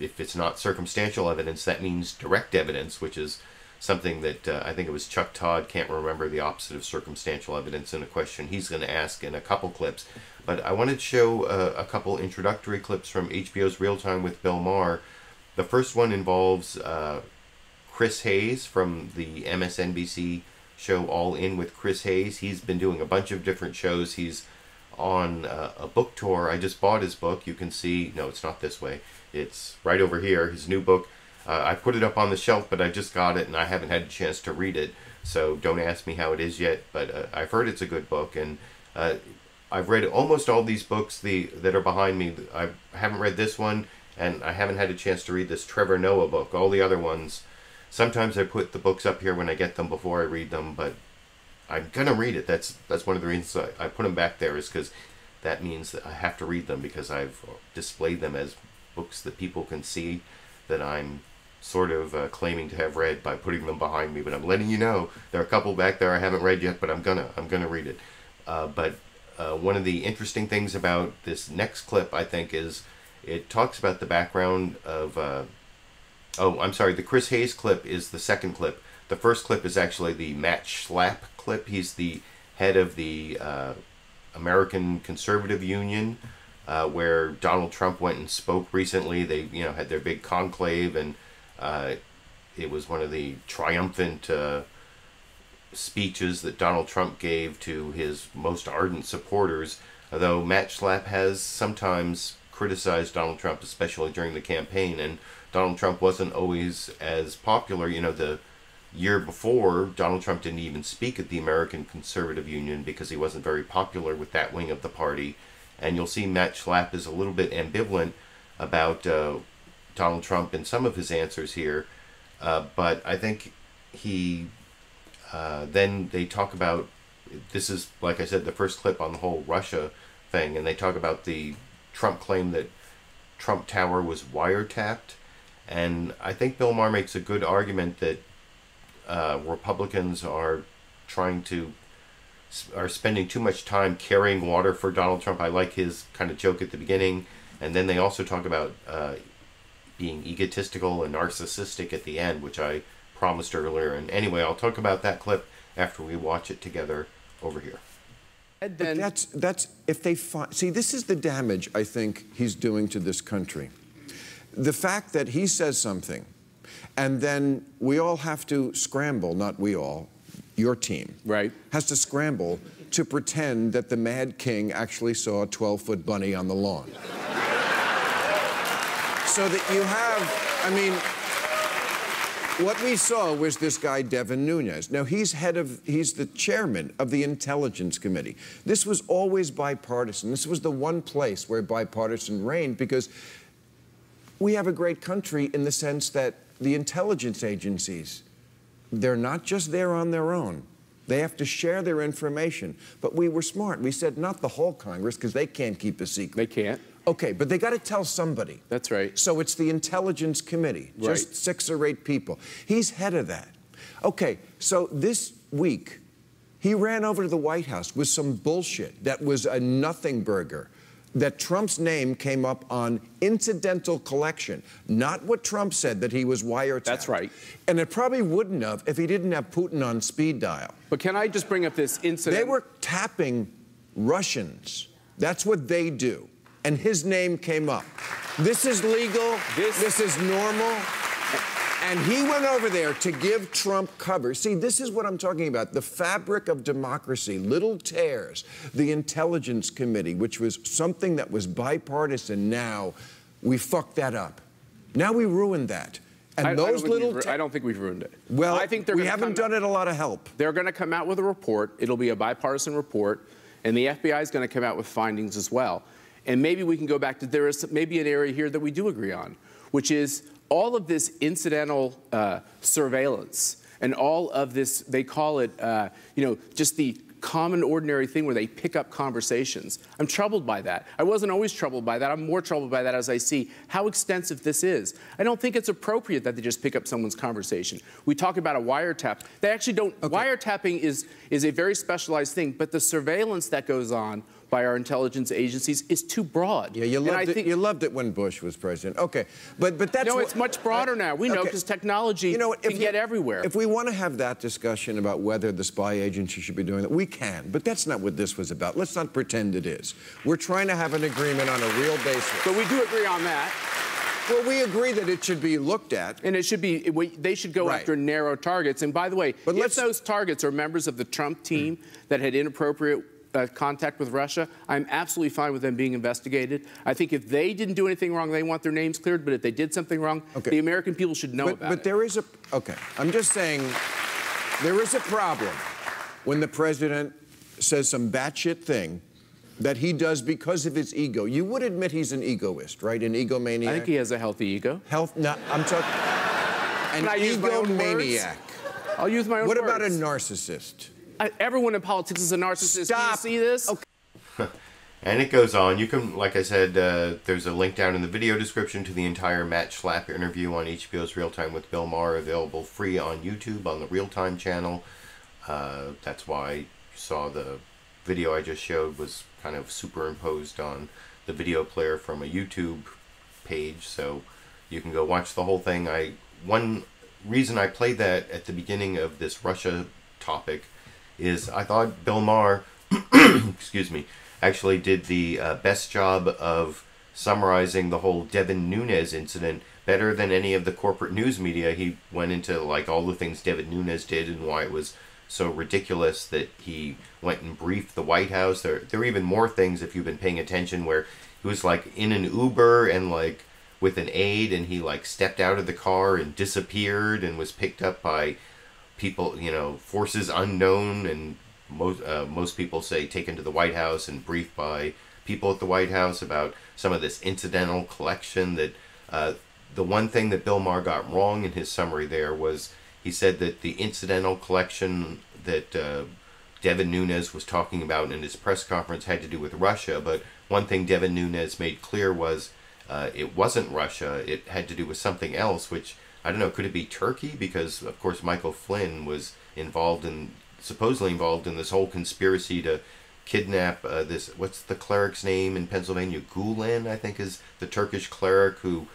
if it's not circumstantial evidence, that means direct evidence, which is something that I think it was Chuck Todd, can't remember the opposite of circumstantial evidence, in a question he's going to ask in a couple clips. But I wanted to show a couple introductory clips from HBO's Real Time with Bill Maher. The first one involves Chris Hayes from the MSNBC show All In with Chris Hayes. He's been doing a bunch of different shows. He's on a book tour. I just bought his book. You can see, no, it's not this way. It's right over here, his new book. I put it up on the shelf, but I just got it and I haven't had a chance to read it. So don't ask me how it is yet, but I've heard it's a good book. And I've read almost all these books that are behind me. I haven't read this one, and I haven't had a chance to read this Trevor Noah book. All the other ones, sometimes I put the books up here when I get them before I read them, but I'm going to read it. That's one of the reasons I put them back there, is because that means that I have to read them, because I've displayed them as books that people can see that I'm sort of claiming to have read by putting them behind me. But I'm letting you know there are a couple back there I haven't read yet, but I'm gonna read it. But one of the interesting things about this next clip, I think, is it talks about the background of oh, I'm sorry, the Chris Hayes clip is the second clip. The first clip is actually the Matt Schlapp clip. He's the head of the American Conservative Union, where Donald Trump went and spoke recently. They, had their big conclave, and it was one of the triumphant speeches that Donald Trump gave to his most ardent supporters. Although Matt Schlapp has sometimes criticized Donald Trump, especially during the campaign, and Donald Trump wasn't always as popular. The year before, Donald Trump didn't even speak at the American Conservative Union because he wasn't very popular with that wing of the party. And you'll see Matt Schlapp is a little bit ambivalent about Donald Trump in some of his answers here. But I think he, then they talk about, this is, like I said, the first clip on the whole Russia thing, and they talk about the Trump claim that Trump Tower was wiretapped. And I think Bill Maher makes a good argument that Republicans are spending too much time carrying water for Donald Trump. I like his kind of joke at the beginning. And then they also talk about being egotistical and narcissistic at the end, which I promised earlier. And anyway, I'll talk about that clip after we watch it together over here. But that's if they see, this is the damage I think he's doing to this country. The fact that he says something, and then we all have to scramble, not we all, your team, right, has to scramble to pretend that the Mad King actually saw a 12-foot bunny on the lawn. So that you have, I mean, what we saw was this guy, Devin Nunes. Now, he's the chairman of the Intelligence Committee. This was always bipartisan. This was the one place where bipartisan reigned, because we have a great country in the sense that the intelligence agencies, they're not just there on their own. They have to share their information. But we were smart. We said not the whole Congress, because they can't keep a secret. They can't. Okay, but they got to tell somebody. That's right. So it's the Intelligence Committee, just 6 or 8 people. He's head of that. Okay, so this week, he ran over to the White House with some bullshit that was a nothing burger, that Trump's name came up on incidental collection, not what Trump said, that he was wiretapped. That's right. And it probably wouldn't have if he didn't have Putin on speed dial. But can I just bring up this incident? They were tapping Russians. That's what they do. And his name came up. This is legal. This is normal. And he went over there to give Trump cover. See, this is what I'm talking about. The fabric of democracy, little tears. The Intelligence Committee, which was something that was bipartisan, now we fucked that up. Now we ruined that. And I don't think we've ruined it. Well, I think we haven't done it a lot of help. They're going to come out with a report. It'll be a bipartisan report. And the FBI is going to come out with findings as well. And maybe we can go back to, there is maybe an area here that we do agree on, which is all of this incidental surveillance and all of this, they call it, you know, just the common, ordinary thing where they pick up conversations. I'm troubled by that. I wasn't always troubled by that. I'm more troubled by that as I see how extensive this is. I don't think it's appropriate that they just pick up someone's conversation. We talk about a wiretap. They actually don't. Okay. Wiretapping is a very specialized thing, but the surveillance that goes on by our intelligence agencies is too broad. Yeah, you loved it when Bush was president. Okay, but that's... No, it's much broader now. We know because technology can get everywhere. If we want to have that discussion about whether the spy agency should be doing that, we can. But that's not what this was about. Let's not pretend it is. We're trying to have an agreement on a real basis. But we do agree on that. Well, we agree that it should be looked at. And it should be, they should go after narrow targets. And by the way, if those targets are members of the Trump team that had inappropriate contact with Russia, I'm absolutely fine with them being investigated. I think if they didn't do anything wrong, they want their names cleared. But if they did something wrong, the American people should know about it. But there is I'm just saying, there is a problem when the president says some batshit thing that he does because of his ego. You would admit he's an egoist, right? An egomaniac? I think he has a healthy ego. No, I'm talking... An egomaniac. I'll use my own words. words. What about a narcissist? Everyone in politics is a narcissist. Stop. Can you see this? Okay. And it goes on. You can, like I said, there's a link down in the video description to the entire Matt Schlapp interview on HBO's Real Time with Bill Maher, available free on YouTube on the Real Time channel. That's why you saw the video I just showed was kind of superimposed on the video player from a YouTube page, so you can go watch the whole thing. One reason I played that at the beginning of this Russia topic is I thought Bill Maher, excuse me, actually did the best job of summarizing the whole Devin Nunes incident better than any of the corporate news media. He went into like all the things Devin Nunes did and why it was so ridiculous that he went and briefed the White House. There are even more things, if you've been paying attention, where he was like in an Uber and like with an aide, and he like stepped out of the car and disappeared and was picked up by people, you know, forces unknown, and most people say taken to the White House and briefed by people at the White House about some of this incidental collection that the one thing that Bill Maher got wrong in his summary there was he said that the incidental collection that Devin Nunes was talking about in his press conference had to do with Russia, but one thing Devin Nunes made clear was it wasn't Russia. It had to do with something else, which, I don't know, could it be Turkey? Because, of course, Michael Flynn was supposedly involved in this whole conspiracy to kidnap this, what's the cleric's name in Pennsylvania? Gulen, I think, is the Turkish cleric who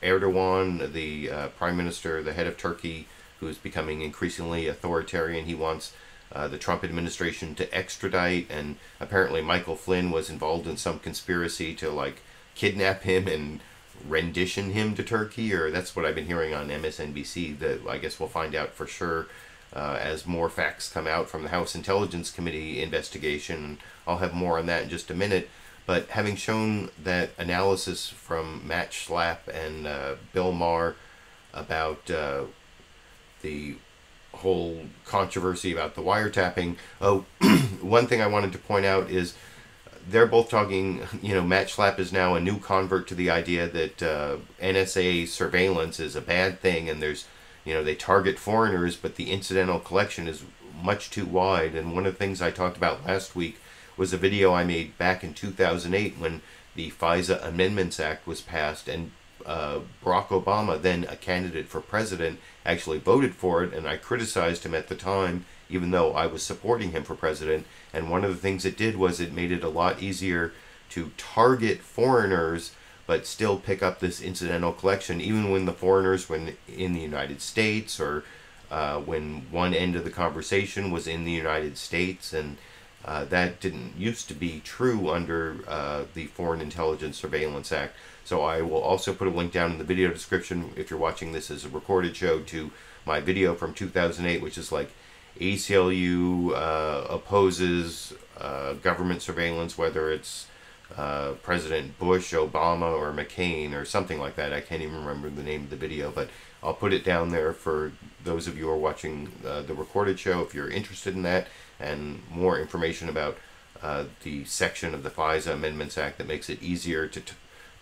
Erdogan, the prime minister, the head of Turkey, who is becoming increasingly authoritarian, he wants the Trump administration to extradite, and apparently Michael Flynn was involved in some conspiracy to, like, kidnap him and rendition him to Turkey, or that's what I've been hearing on MSNBC. That I guess we'll find out for sure as more facts come out from the House Intelligence Committee investigation. I'll have more on that in just a minute. But having shown that analysis from Matt Schlapp and Bill Maher about the whole controversy about the wiretapping, one thing I wanted to point out is they're both talking, Matt Schlapp is now a new convert to the idea that NSA surveillance is a bad thing, and there's, they target foreigners, but the incidental collection is much too wide. And one of the things I talked about last week was a video I made back in 2008 when the FISA Amendments Act was passed, and Barack Obama, then a candidate for president, actually voted for it, and I criticized him at the time, even though I was supporting him for president. And one of the things it did was it made it a lot easier to target foreigners but still pick up this incidental collection, even when the foreigners were in the United States, or when one end of the conversation was in the United States. And that didn't used to be true under the Foreign Intelligence Surveillance Act. So I will also put a link down in the video description, if you're watching this as a recorded show, to my video from 2008, which is like ACLU opposes government surveillance, whether it's President Bush, Obama, or McCain, or something like that. I can't even remember the name of the video, but I'll put it down there for those of you who are watching the recorded show if you're interested in that, and more information about the section of the FISA Amendments Act that makes it easier to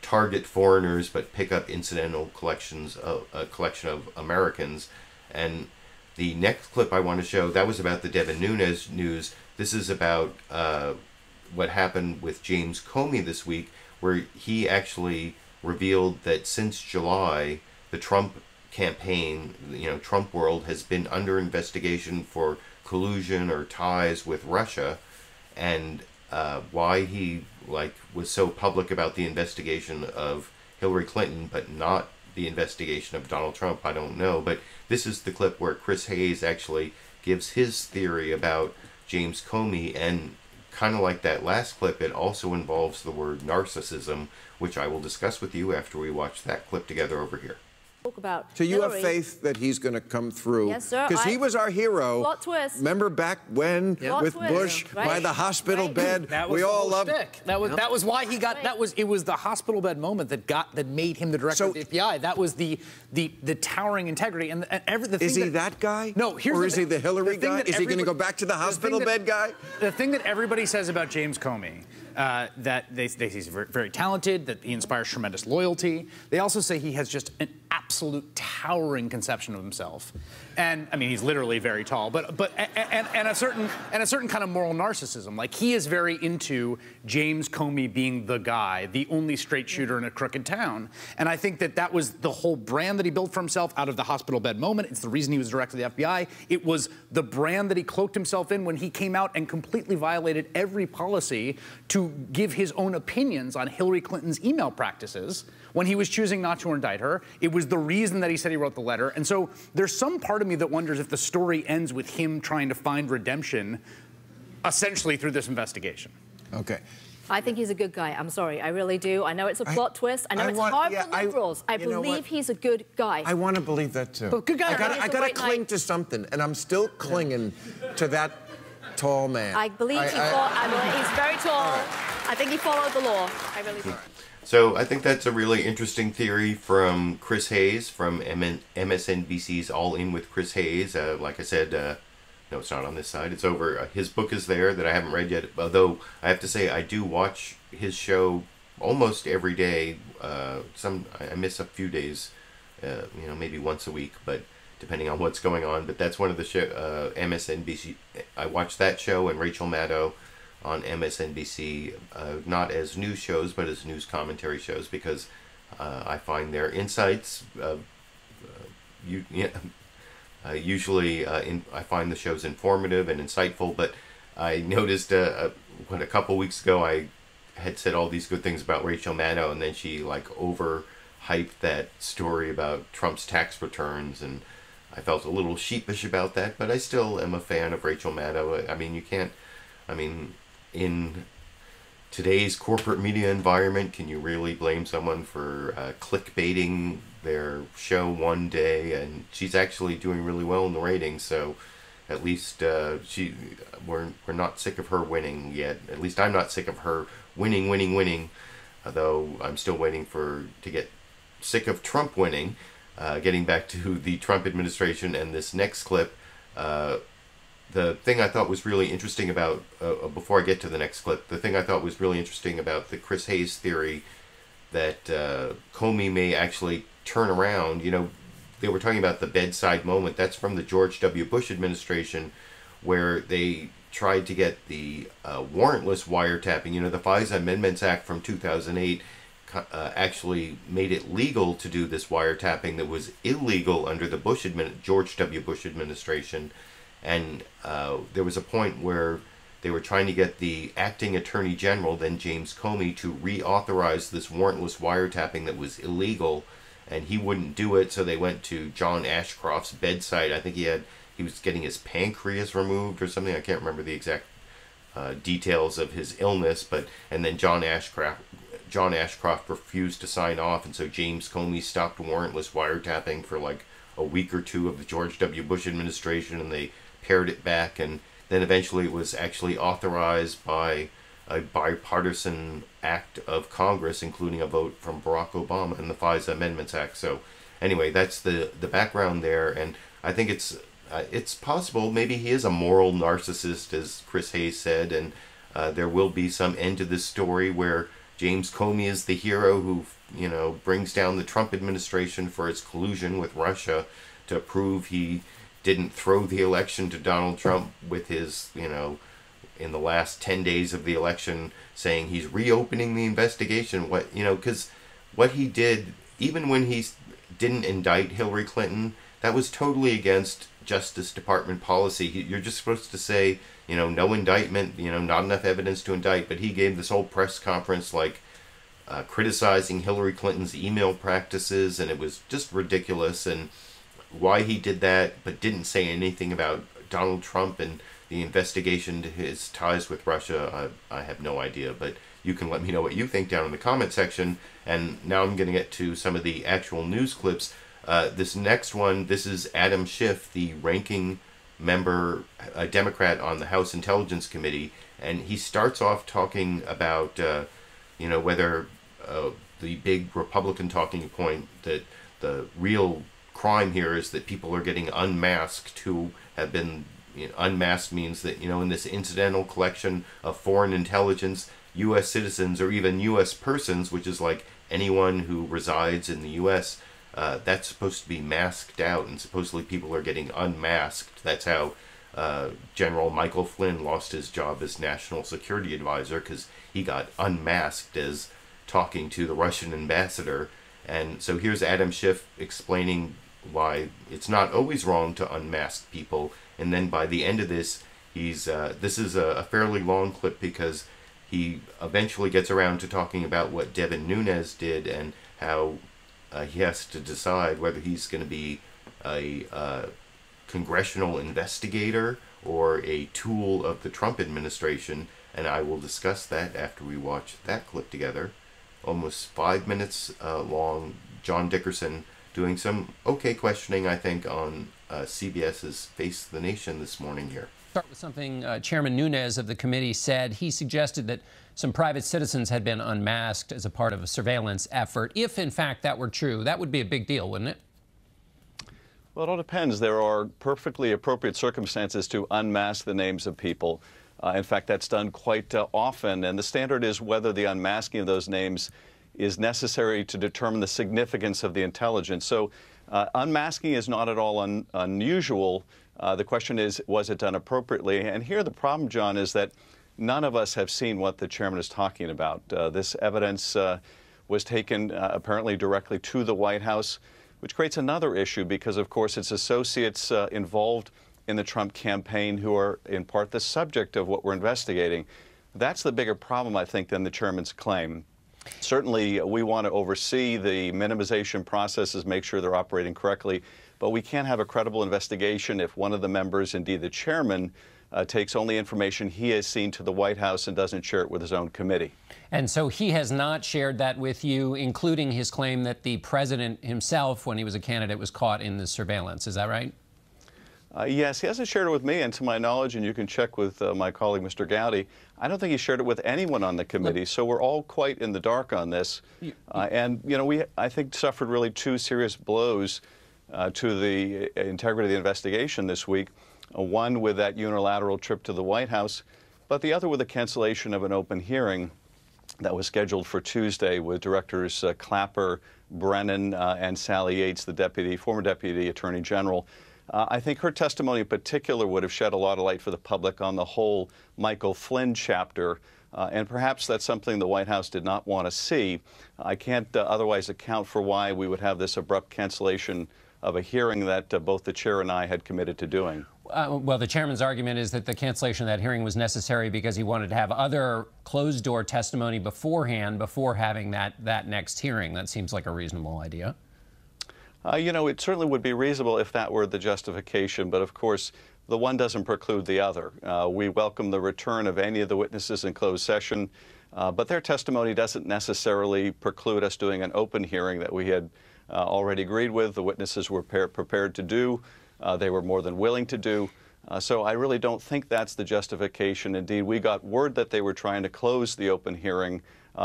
target foreigners but pick up incidental collections of a collection of Americans. And the next clip I want to show, that was about the Devin Nunes news. This is about what happened with James Comey this week, where he actually revealed that since July, the Trump campaign, Trump world, has been under investigation for collusion or ties with Russia. And why he was so public about the investigation of Hillary Clinton but not the investigation of Donald Trump, I don't know. But this is the clip where Chris Hayes actually gives his theory about James Comey, and kind of like that last clip, it also involves the word narcissism, which I will discuss with you after we watch that clip together over here. About so you Hillary. have faith that he's going to come through? Yes, sir. Because he was our hero. Plot twist. Remember back when with Bush by the hospital bed? That was we all loved. That was why he got. It was the hospital bed moment that made him the director of the FBI. That was the towering integrity and everything. Is he that guy? No. Is he the Hillary guy? Is he going to go back to the hospital bed guy? The thing that everybody says about James Comey, that they say he's very, very talented, that he inspires tremendous loyalty. They also say he has just an absolute towering conception of himself, and I mean he's literally very tall, but a certain kind of moral narcissism. Like, he is very into James Comey being the guy, the only straight shooter in a crooked town, and I think that was the whole brand that he built for himself out of the hospital bed moment. It's the reason he was director of the FBI. It was the brand that he cloaked himself in when he came out and completely violated every policy to give his own opinions on Hillary Clinton's email practices when he was choosing not to indict her. It was the reason that he said he wrote the letter. And so there's some part of me that wonders if the story ends with him trying to find redemption essentially through this investigation. Okay. I think he's a good guy. I'm sorry. I really do. I know it's a plot twist. I know it's hard for liberals. I believe he's a good guy. I want to believe that too. But good guy. I got to cling to something, and I'm still clinging to that tall man. I believe he's very tall. I think he followed the law. I really do. So I think that's a really interesting theory from Chris Hayes from MSNBC's All In with Chris Hayes. Like I said, no, it's not on this side. It's over. His book is there that I haven't read yet, although I have to say I do watch his show almost every day. I miss a few days, maybe once a week, but depending on what's going on. But that's one of the show, MSNBC. I watch that show and Rachel Maddow on MSNBC, not as news shows, but as news commentary shows, because I find their insights, usually I find the shows informative and insightful. But I noticed a couple weeks ago I had said all these good things about Rachel Maddow, and then she like overhyped that story about Trump's tax returns, and I felt a little sheepish about that, but I still am a fan of Rachel Maddow. I mean, in today's corporate media environment, can you really blame someone for clickbaiting their show one day? And she's actually doing really well in the ratings, so at least we're not sick of her winning yet. At least I'm not sick of her winning, although I'm still waiting to get sick of Trump winning. Getting back to the Trump administration and this next clip, the thing I thought was really interesting about, before I get to the next clip, the thing I thought was really interesting about the Chris Hayes theory that Comey may actually turn around. They were talking about the bedside moment. That's from the George W. Bush administration, where they tried to get the warrantless wiretapping. The FISA Amendments Act from 2008 actually made it legal to do this wiretapping that was illegal under the George W. Bush administration. And there was a point where they were trying to get the acting attorney general, then James Comey, to reauthorize this warrantless wiretapping that was illegal, and he wouldn't do it, so they went to John Ashcroft's bedside. I think he was getting his pancreas removed or something. I can't remember the exact details of his illness, and then John Ashcroft refused to sign off, and so James Comey stopped warrantless wiretapping for like a week or two of the George W. Bush administration, and they pared it back, and then eventually it was actually authorized by a bipartisan act of Congress, including a vote from Barack Obama and the FISA Amendments Act. So anyway, that's the background there, and I think it's possible maybe he is a moral narcissist, as Chris Hayes said, and there will be some end to this story where James Comey is the hero who, brings down the Trump administration for its collusion with Russia to prove he didn't throw the election to Donald Trump with his, in the last 10 days of the election, saying he's reopening the investigation. Because what he did, even when he didn't indict Hillary Clinton, that was totally against Justice Department policy. You're just supposed to say, no indictment, not enough evidence to indict, but he gave this whole press conference criticizing Hillary Clinton's email practices, and it was just ridiculous. And why he did that, but didn't say anything about Donald Trump and the investigation to his ties with Russia, I have no idea. But you can let me know what you think down in the comment section. And now I'm going to get to some of the actual news clips. This next one, this is Adam Schiff, the ranking member, a Democrat on the House Intelligence Committee, and he starts off talking about, whether the big Republican talking point that the real crime here is that people are getting unmasked who have been, unmasked means that, in this incidental collection of foreign intelligence, U.S. citizens or even U.S. persons, which is like anyone who resides in the U.S., that's supposed to be masked out, and supposedly people are getting unmasked. That's how General Michael Flynn lost his job as National Security Advisor, because he got unmasked as talking to the Russian ambassador. And so here's Adam Schiff explaining why it's not always wrong to unmask people. And then by the end of this, this is a fairly long clip, because he eventually gets around to talking about what Devin Nunes did and how he has to decide whether he's going to be a congressional investigator or a tool of the Trump administration. And I will discuss that after we watch that clip together. Almost 5 minutes long. John Dickerson doing some okay questioning, I think, on CBS's Face the Nation this morning here. Start with something Chairman Nunes of the committee said. He suggested that some private citizens had been unmasked as a part of a surveillance effort. If, in fact, that were true, that would be a big deal, wouldn't it? Well, it all depends. There are perfectly appropriate circumstances to unmask the names of people. In fact, that's done quite often, and the standard is whether the unmasking of those names is necessary to determine the significance of the intelligence. So unmasking is not at all unusual. The question is, was it done appropriately? And here the problem, John, is that none of us have seen what the chairman is talking about. This evidence was taken apparently directly to the White House, which creates another issue because, of course, it's associates involved in the Trump campaign who are in part the subject of what we're investigating. That's the bigger problem, I think, than the chairman's claim. Certainly, we want to oversee the minimization processes, make sure they're operating correctly, but we can't have a credible investigation if one of the members, indeed the chairman, takes only information he has seen to the White House and doesn't share it with his own committee. And so he has not shared that with you, including his claim that the president himself, when he was a candidate, was caught in the surveillance. Is that right? Yes, he hasn't shared it with me, and to my knowledge, and you can check with my colleague, Mr. Gowdy, I don't think he shared it with anyone on the committee, so we're all quite in the dark on this. And, you know, we, I think, suffered really two serious blows to the integrity of the investigation this week, one with that unilateral trip to the White House, but the other with the cancellation of an open hearing that was scheduled for Tuesday with Directors Clapper, Brennan, and Sally Yates, the former Deputy Attorney General. I think her testimony in particular would have shed a lot of light for the public on the whole Michael Flynn chapter, and perhaps that's something the White House did not want to see. I can't otherwise account for why we would have this abrupt cancellation of a hearing that both the chair and I had committed to doing. Well, the chairman's argument is that the cancellation of that hearing was necessary because he wanted to have other closed-door testimony beforehand before having that next hearing. That seems like a reasonable idea. You know, it certainly would be reasonable if that were the justification, but of course, the one doesn't preclude the other. We welcome the return of any of the witnesses in closed session, but their testimony doesn't necessarily preclude us doing an open hearing that we had already agreed with. The witnesses were prepared to do. They were more than willing to do. So I really don't think that's the justification. Indeed, we got word that they were trying to close the open hearing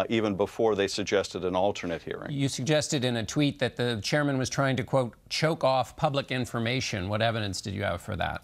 even before they suggested an alternate hearing. You suggested in a tweet that the chairman was trying to, quote, choke off public information. What evidence did you have for that?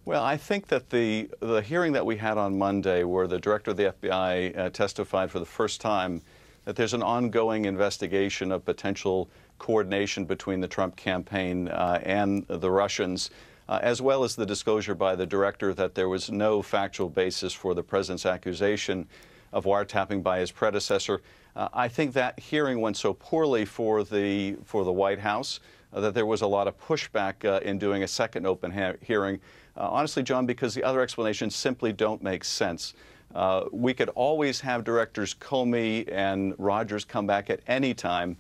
Well, I think that the hearing that we had on Monday, where the director of the FBI testified for the first time that there's an ongoing investigation of potential coordination between the Trump campaign and the Russians, as well as the disclosure by the director that there was no factual basis for the president's accusation of wiretapping by his predecessor. I think that hearing went so poorly for the White House that there was a lot of pushback in doing a second open hearing. Honestly, John, because the other explanations simply don't make sense. We could always have Directors Comey and Rogers come back at any time.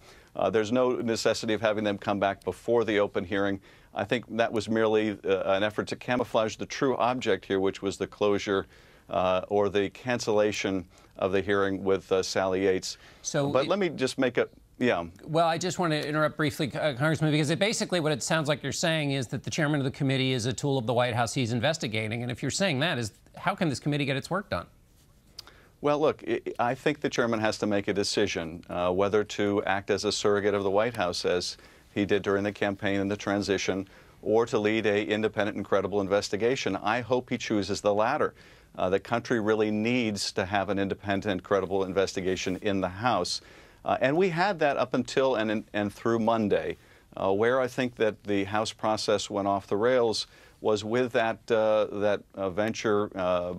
There's no necessity of having them come back before the open hearing. I think that was merely an effort to camouflage the true object here, which was the closure or the cancellation of the hearing with Sally Yates. But let me just make a, yeah. Well, I just want to interrupt briefly, Congressman, because basically what it sounds like you're saying is that the chairman of the committee is a tool of the White House he's investigating. And if you're saying that, how can this committee get its work done? Well, look, I think the chairman has to make a decision whether to act as a surrogate of the White House, as he did during the campaign and the transition, or to lead an independent and credible investigation. I hope he chooses the latter. The country really needs to have an independent, credible investigation in the House. And we had that up until and through Monday. Where I think that the House process went off the rails was with that venture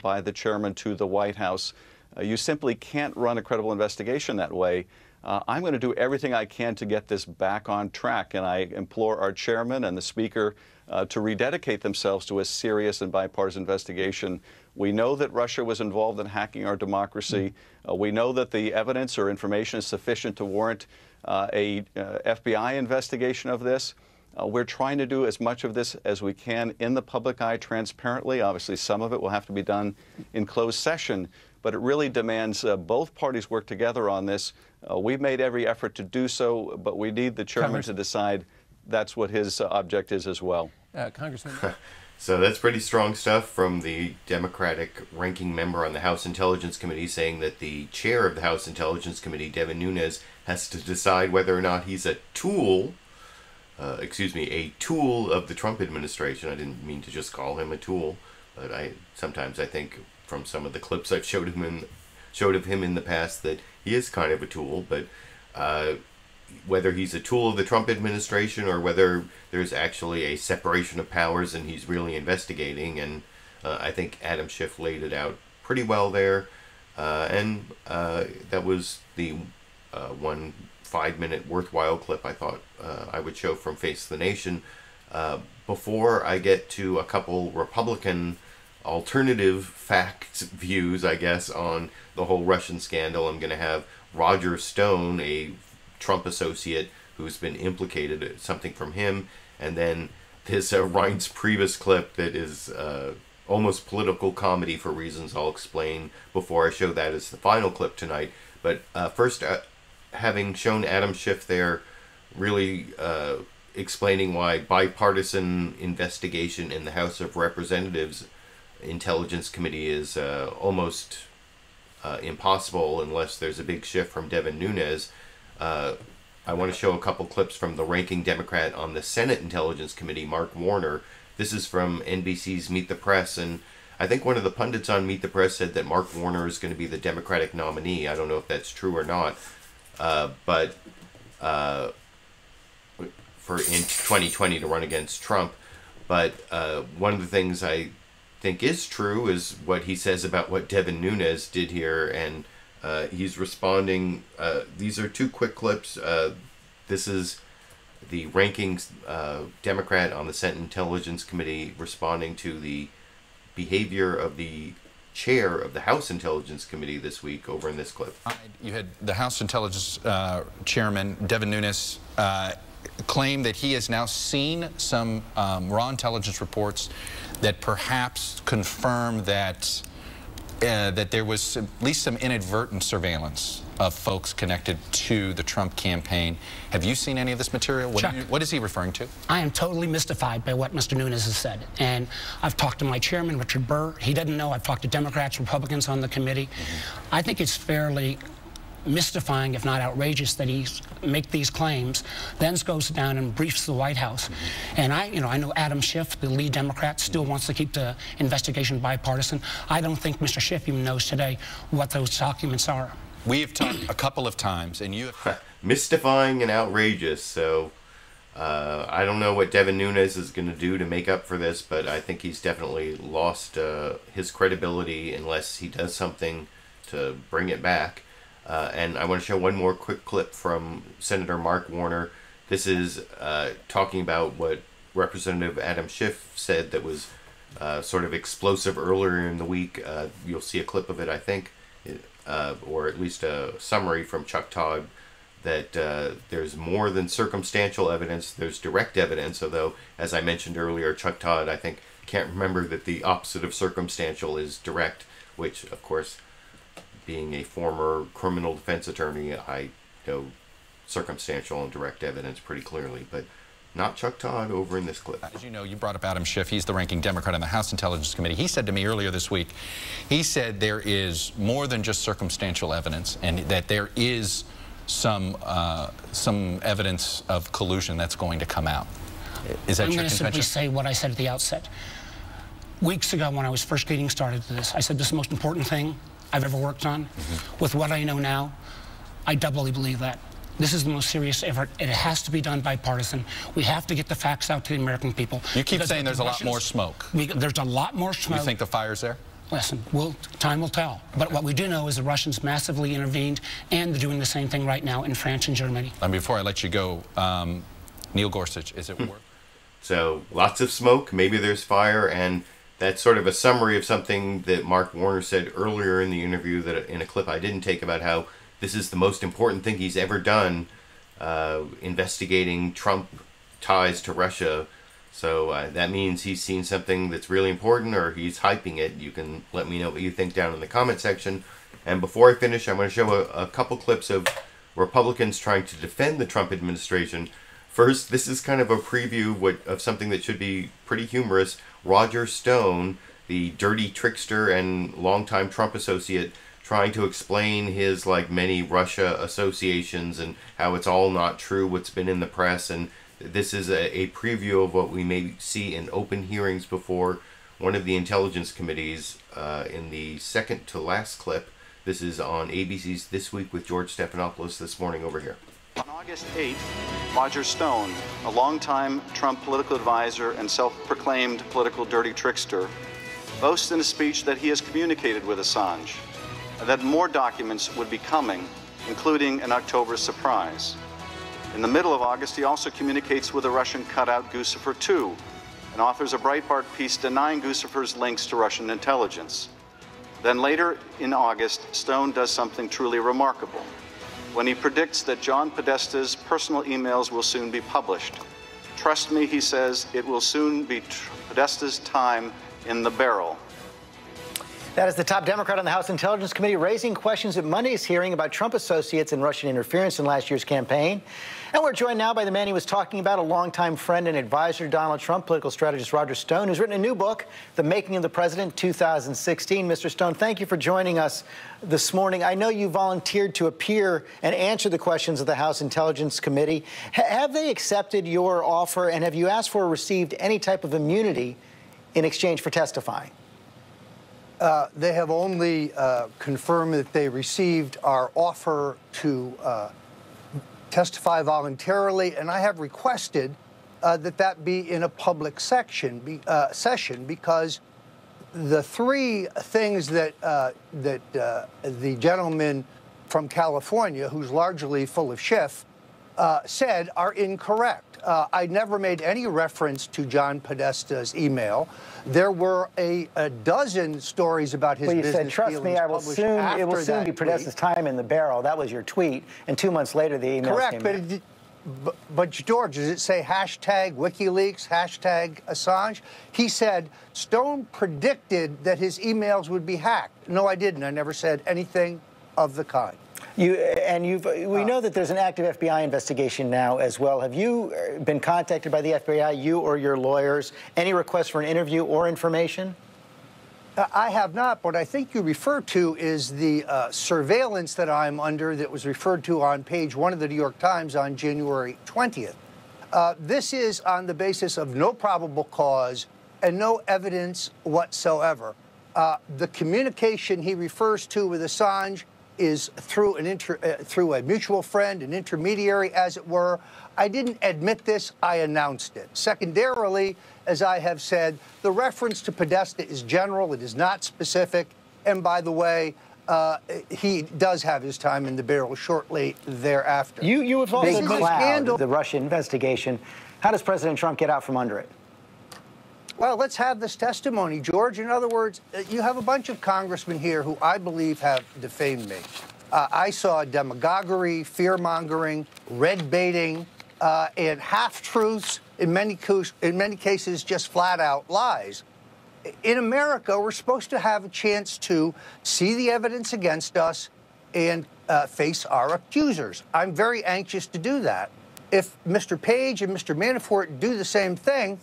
by the chairman to the White House. You simply can't run a credible investigation that way. I'm going to do everything I can to get this back on track, and I implore our chairman and the speaker to rededicate themselves to a serious and bipartisan investigation. We know that Russia was involved in hacking our democracy. We know that the evidence or information is sufficient to warrant a FBI investigation of this. We're trying to do as much of this as we can in the public eye transparently. Obviously, some of it will have to be done in closed session, but it really demands both parties work together on this. We've made every effort to do so, but we need the chairman to decide that's what his object is as well. Congressman. So that's pretty strong stuff from the Democratic ranking member on the House Intelligence Committee, saying that the chair of the House Intelligence Committee, Devin Nunes, has to decide whether or not he's a tool, a tool of the Trump administration. I didn't mean to just call him a tool, But sometimes I think from some of the clips I've showed of him in the past that he is kind of a tool. But whether he's a tool of the Trump administration or whether there's actually a separation of powers and he's really investigating, and I think Adam Schiff laid it out pretty well there. And that was the 1 5-minute worthwhile clip I thought I would show from Face the Nation. Before I get to a couple Republican alternative fact views, I guess, on the whole Russian scandal, I'm going to have Roger Stone, a Trump associate who's been implicated, something from him, and then this Reince Priebus clip that is almost political comedy for reasons I'll explain before I show that as the final clip tonight. But first, having shown Adam Schiff there, really explaining why bipartisan investigation in the House of Representatives Intelligence Committee is almost impossible unless there's a big shift from Devin Nunes. I want to show a couple clips from the ranking Democrat on the Senate Intelligence Committee, Mark Warner. This is from NBC's Meet the Press, and I think one of the pundits on Meet the Press said that Mark Warner is going to be the Democratic nominee. I don't know if that's true or not, but for in 2020 to run against Trump. But one of the things I think is true is what he says about what Devin Nunes did here, and he's responding. These are two quick clips. This is the ranking Democrat on the Senate Intelligence Committee responding to the behavior of the chair of the House Intelligence Committee this week over in this clip. You had the House Intelligence Chairman, Devin Nunes, claim that he has now seen some raw intelligence reports that perhaps confirm that that there was at least some inadvertent surveillance of folks connected to the Trump campaign. Have you seen any of this material? What is he referring to? I am totally mystified by what Mr. Nunes has said. And I've talked to my chairman, Richard Burr. He doesn't know. I've talked to Democrats, Republicans on the committee. I think it's fairly mystifying, if not outrageous, that he make these claims, then goes down and briefs the White House. And I know Adam Schiff, the lead Democrat, still wants to keep the investigation bipartisan. I don't think Mr. Schiff even knows today what those documents are. We have talked a couple of times, and you have... Mystifying and outrageous. So I don't know what Devin Nunes is going to do to make up for this, but I think he's definitely lost his credibility unless he does something to bring it back. And I want to show one more quick clip from Senator Mark Warner. This is talking about what Representative Adam Schiff said that was sort of explosive earlier in the week. You'll see a clip of it, I think, or at least a summary from Chuck Todd, that there's more than circumstantial evidence, there's direct evidence, although, as I mentioned earlier, Chuck Todd, I think, can't remember that the opposite of circumstantial is direct, which, of course, being a former criminal defense attorney, I know circumstantial and direct evidence pretty clearly, but not Chuck Todd over in this clip. As you know, you brought up Adam Schiff. He's the ranking Democrat on the House Intelligence Committee. He said to me earlier this week, he said there is more than just circumstantial evidence, and that there is some evidence of collusion that's going to come out. Is that your contention? I'm going to simply say what I said at the outset. Weeks ago, when I was first getting started to this, I said this is the most important thing I've ever worked on. With what I know now, I doubly believe that. This is the most serious effort. It has to be done bipartisan. We have to get the facts out to the American people. You keep saying there's a lot more smoke. There's a lot more smoke. You think the fire's there? Listen, time will tell. But what we do know is the Russians massively intervened, and they're doing the same thing right now in France and Germany. And before I let you go, Neil Gorsuch, is it worth? So lots of smoke, maybe there's fire, and that's sort of a summary of something that Mark Warner said earlier in the interview, that in a clip I didn't take, about how this is the most important thing he's ever done, investigating Trump ties to Russia. So that means he's seen something that's really important, or he's hyping it. You can let me know what you think down in the comment section. And before I finish, I'm going to show a couple clips of Republicans trying to defend the Trump administration. First, this is kind of a preview of something that should be pretty humorous. Roger Stone, the dirty trickster and longtime Trump associate, trying to explain his, like, many Russia associations and how it's all not true, what's been in the press. And this is a preview of what we may see in open hearings before one of the intelligence committees in the second to last clip. This is on ABC's This Week with George Stephanopoulos this morning over here. On August 8th, Roger Stone, a longtime Trump political advisor and self-proclaimed political dirty trickster, boasts in a speech that he has communicated with Assange, and that more documents would be coming, including an October surprise. In the middle of August, he also communicates with a Russian cutout Guccifer II, and authors a Breitbart piece denying Guccifer's links to Russian intelligence. Then later in August, Stone does something truly remarkable when he predicts that John Podesta's personal emails will soon be published. Trust me, he says, it will soon be Podesta's time in the barrel. That is the top Democrat on the House Intelligence Committee raising questions at Monday's hearing about Trump associates and Russian interference in last year's campaign. And we're joined now by the man he was talking about, a longtime friend and advisor to Donald Trump, political strategist Roger Stone, who's written a new book, The Making of the President, 2016. Mr. Stone, thank you for joining us this morning. I know you volunteered to appear and answer the questions of the House Intelligence Committee. Have they accepted your offer, and have you asked for or received any type of immunity in exchange for testifying? They have only confirmed that they received our offer to testify voluntarily, and I have requested that be in a public session because the three things that the gentleman from California, who's largely full of Schiff, said are incorrect. I never made any reference to John Podesta's email. There were a dozen stories about his business dealings. Well, you said, trust me, it will soon be Podesta's time in the barrel. That was your tweet. And 2 months later, the email came Correct, but George, does it say hashtag WikiLeaks, hashtag Assange? He said Stone predicted that his emails would be hacked. No, I didn't. I never said anything of the kind. We know that there's an active FBI investigation now as well. Have you been contacted by the FBI, you or your lawyers? Any requests for an interview or information? I have not. What I think you refer to is the surveillance that I'm under that was referred to on page 1 of the New York Times on January 20th. This is on the basis of no probable cause and no evidence whatsoever. The communication he refers to with Assange is through a mutual friend, an intermediary, as it were. I didn't admit this, I announced it. Secondarily, as I have said, the reference to Podesta is general, it is not specific, and by the way, he does have his time in the barrel shortly thereafter. You have also clouded the Russia investigation. How does President Trump get out from under it? Well, let's have this testimony, George. In other words, you have a bunch of congressmen here who I believe have defamed me. I saw demagoguery, fear-mongering, red-baiting, and half-truths, in many cases just flat-out lies. In America, we're supposed to have a chance to see the evidence against us and face our accusers. I'm very anxious to do that. If Mr. Page and Mr. Manafort do the same thing,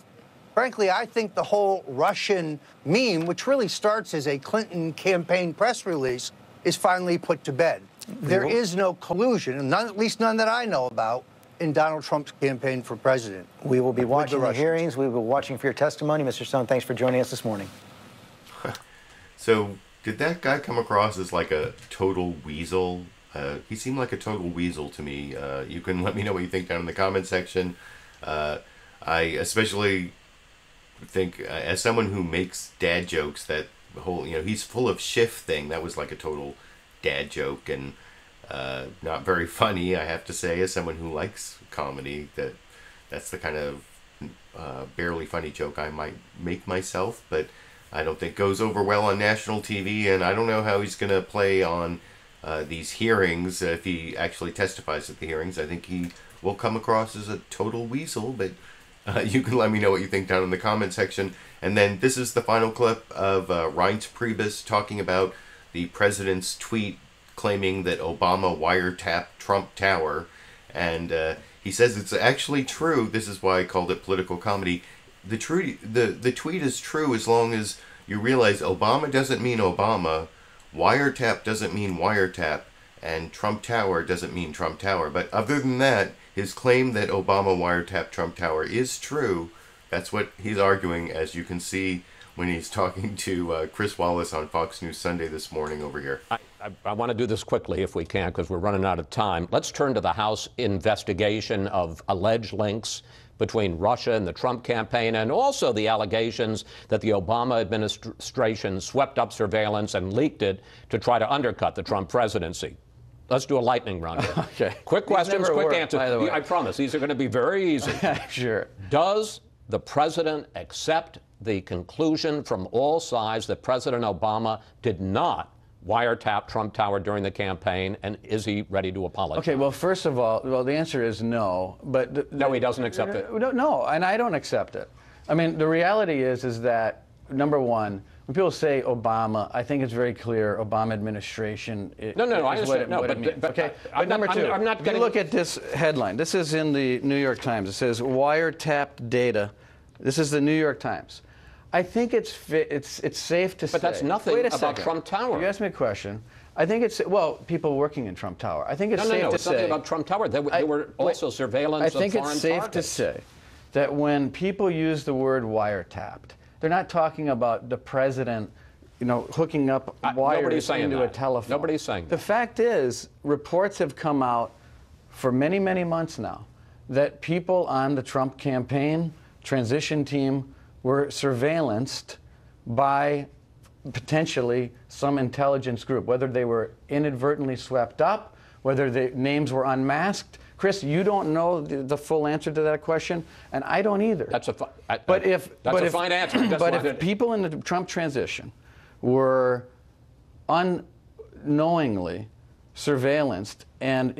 frankly, I think the whole Russian meme, which really starts as a Clinton campaign press release, is finally put to bed. There is no collusion, and at least none that I know about, in Donald Trump's campaign for president. We will be watching the hearings. We will be watching for your testimony. Mr. Stone, thanks for joining us this morning. So, did that guy come across as like a total weasel? He seemed like a total weasel to me. You can let me know what you think down in the comment section. I especially think, as someone who makes dad jokes, that the whole, he's full of Schiff thing, that was like a total dad joke and not very funny, I have to say, as someone who likes comedy. That's the kind of barely funny joke I might make myself, but I don't think goes over well on national TV, and I don't know how he's going to play on these hearings if he actually testifies at the hearings. I think he will come across as a total weasel, but you can let me know what you think down in the comment section. And then this is the final clip of Reince Priebus talking about the president's tweet claiming that Obama wiretapped Trump Tower. And he says it's actually true. This is why I called it political comedy. The tweet is true as long as you realize Obama doesn't mean Obama, wiretap doesn't mean wiretap, and Trump Tower doesn't mean Trump Tower. But other than that, his claim that Obama wiretapped Trump Tower is true. That's what he's arguing, as you can see when he's talking to Chris Wallace on Fox News Sunday this morning over here. I want to do this quickly if we can, because we're running out of time. Let's turn to the House investigation of alleged links between Russia and the Trump campaign, and also the allegations that the Obama administration swept up surveillance and leaked it to try to undercut the Trump presidency. Let's do a lightning round here. Okay. Quick questions, quick answers. By the way. I promise, these are going to be very easy. Sure. Does the president accept the conclusion from all sides that President Obama did not wiretap Trump Tower during the campaign, and is he ready to apologize? Okay, well, first of all, the answer is no. But no, he doesn't accept it. No, and I don't accept it. I mean, the reality is that, number one, when people say Obama, I think it's very clear Obama administration is I understand. what it means. Okay, but number two, if you look at this headline, this is in the New York Times. It says wiretapped data. This is the New York Times. I think it's safe to say. But that's nothing about Trump Tower. You asked me a question. I think it's, well, people working in Trump Tower. I think it's safe to say. It's nothing about Trump Tower. There were also surveillance of foreign targets. I think it's safe to say that when people use the word wiretapped, they're not talking about the president, hooking up wires into a telephone. Nobody's saying that. The fact is, reports have come out for many, many months now that people on the Trump campaign transition team were surveillanced by potentially some intelligence group, whether they were inadvertently swept up, whether the names were unmasked. Chris, you don't know the full answer to that question, and I don't either. That's a fine answer. But if people in the Trump transition were unknowingly surveillanced and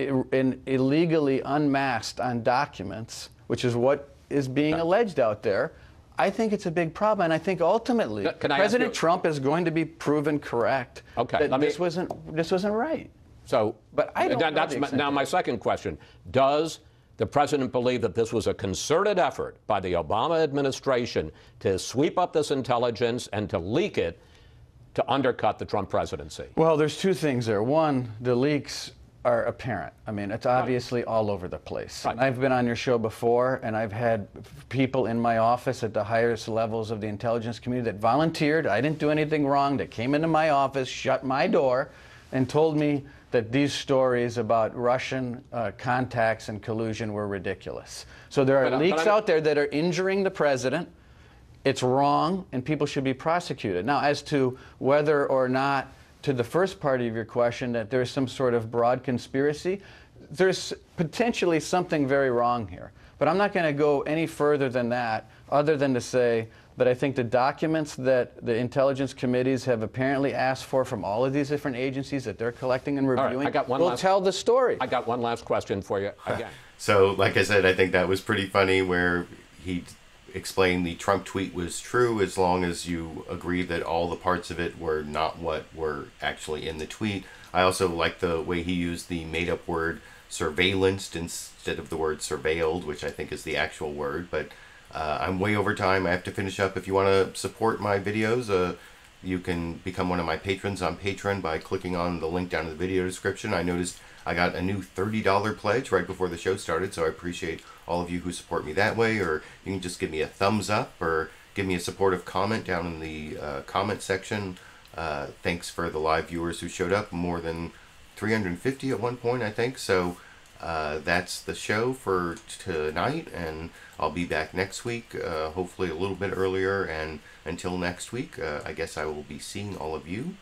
illegally unmasked on documents, which is what is being alleged out there, I think it's a big problem, and I think ultimately President Trump is going to be proven correct that this wasn't right. So, but I don't that's now my second question. Does the president believe that this was a concerted effort by the Obama administration to sweep up this intelligence and to leak it to undercut the Trump presidency? Well, there's two things there. One, the leaks are apparent. I mean, it's obviously all over the place. Right. I've been on your show before, and I've had people in my office at the highest levels of the intelligence community that volunteered. I didn't do anything wrong. That came into my office, shut my door, and told me that these stories about Russian contacts and collusion were ridiculous. So there are leaks out there that are injuring the president. It's wrong, and people should be prosecuted. Now, as to whether or not, to the first part of your question, that there's some sort of broad conspiracy, there's potentially something very wrong here. But I'm not going to go any further than that, other than to say that I think the documents that the intelligence committees have apparently asked for from all of these different agencies that they're collecting and reviewing will tell the story. I got one last question for you again. So, like I said, I think that was pretty funny where he explained the Trump tweet was true as long as you agree that all the parts of it were not what were actually in the tweet. I also like the way he used the made-up word surveillanced instead of the word surveilled, which I think is the actual word, but I'm way over time. I have to finish up. If you want to support my videos, you can become one of my patrons on Patreon by clicking on the link down in the video description. I noticed I got a new $30 pledge right before the show started, so I appreciate all of you who support me that way. Or you can just give me a thumbs up or give me a supportive comment down in the comment section. Thanks for the live viewers who showed up, more than 350 at one point, I think. So that's the show for tonight, and I'll be back next week, hopefully a little bit earlier. And until next week, I guess I will be seeing all of you